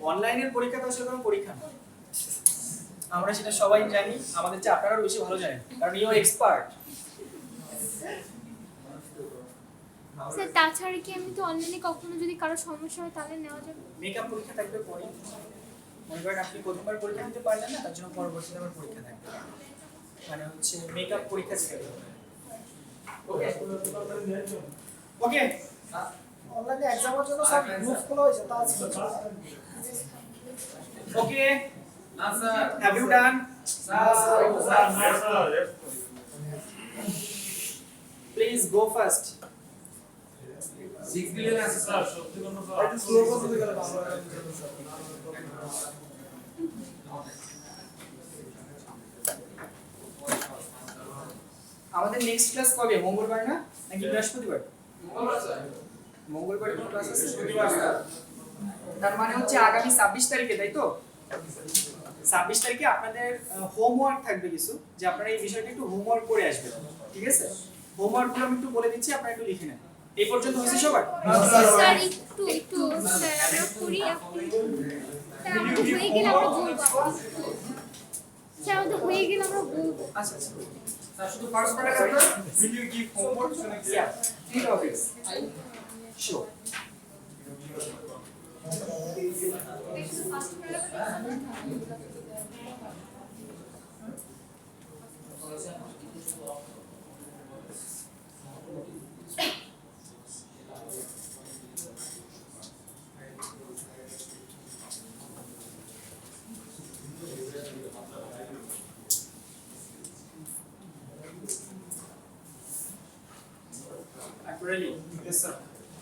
অনলাইনের পরীক্ষা তো আসলে কোনো পরীক্ষা না আমরা সেটা সবাই জানি আমাদের চেয়ে আপনারা বেশি ভালো জানেন কারণ ইউ আর এক্সপার্ট স্যার তাছাড়া কি আমি তো অনলাইনে কখনো যদি কারো সমস্যা হয় তাহলে নেওয়া যাবে মেকআপ পরীক্ষা থাকবে পরে মনে করেন আপনি প্রথমবার পরীক্ষা দিতে পারলেন না তার জন্য পরবর্তীতে আবার পরীক্ষা থাকবে মানে হচ্ছে মেকআপ পরীক্ষা যেটা ওকে ওকে অনলাইনে এক্সামের জন্য সব গ্রুপ খোলা হয়েছে তা আছে ওকে না sir have you done sir please go first 6 billion আছে স্যার সত্যি কোনো একটু স্লো করতে গেলে ভালো হয় আমাদের নেক্সট ক্লাস কবে মঙ্গলবার না নাকি বৃহস্পতিবার মঙ্গলবার স্যার মঙ্গলবার কোন ক্লাস আছে শনিবার তার মানে হচ্ছে আগামী 26 তারিখে তাই তো 26 তারিখে আপনাদের হোমওয়ার্ক থাকবে কিছু যে আপনারা এই বিষয়টা একটু হোমওয়ার্ক করে আসবেন ঠিক আছে হোমওয়ার্কগুলো আমি একটু বলে দিচ্ছি আপনারা একটু লিখে নেন এই পর্যন্ত হয়েছে সবার স্যার একটু স্যার আমরা করি আপনি স্যার আমাদের হয়ে গেলে আমরা বলবো স্যার আমাদের হয়ে গেলে আমরা বলবো। আচ্ছা আচ্ছা স্যার শুধু first প্যারাগ্রাফটা Will you give homework to next yeah 3 topics sure Actually, Yes, sir.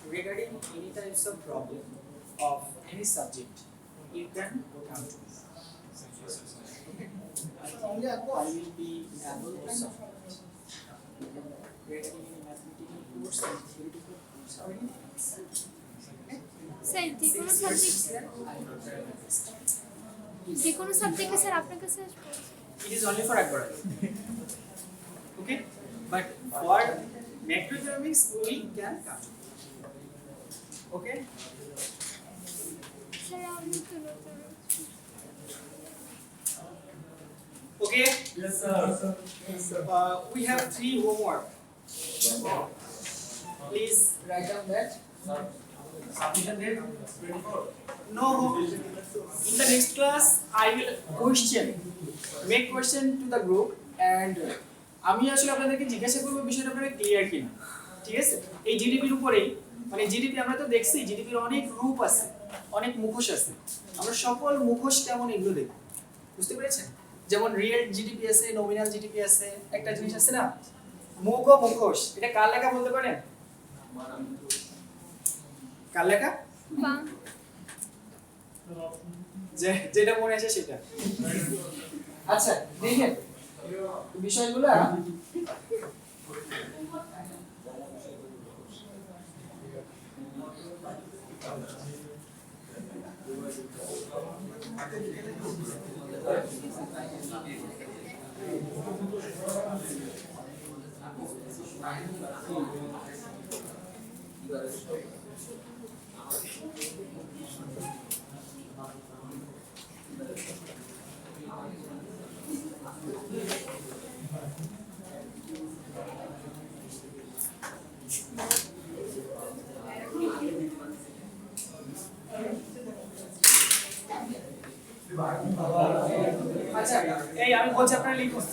regarding any types of problem of any subject, you can come to me. only I will be able to solve it. Regarding any mathematical course and theoretical course or anything else. Sir যে কোনো Since subject it's there, I will try my best. যে কোনো সাবজেক্টে sir আপনার কাছে আসবো। It is only for Akbar. Okay? But for macroeconomics, we can come. Okay? Sir আমি তো নতুন। Okay? Yes, sir. We have 3 homework. Please write down that. Submission date 24 No, in the next class, I will make question to the group and আমি আসলে আপনাদেরকে জিজ্ঞাসা করব বিষয়টা আপনারা ক্লিয়ার কিনা ঠিক আছে এই জিডিপির উপরেই মানে জিডিপি আমরা তো দেখছি জিডিপির অনেক রূপ আছে অনেক মুখোশ আছে আমরা সকল মুখোশ কেমন এগুলো দেখব বুঝতে পেরেছেন যেমন রিয়েল জিডিপি আছে নমিনাল জিডিপি আছে একটা জিনিস আছে না মুখ ও মুখোশ এটা কার লেখা বলতে পারেন কার লেখা বাং যেটা মনে আছে সেটা আচ্ছা দেখেন বিষয়গুলো আচ্ছা এই আমি বলছি আপনারা লিখুন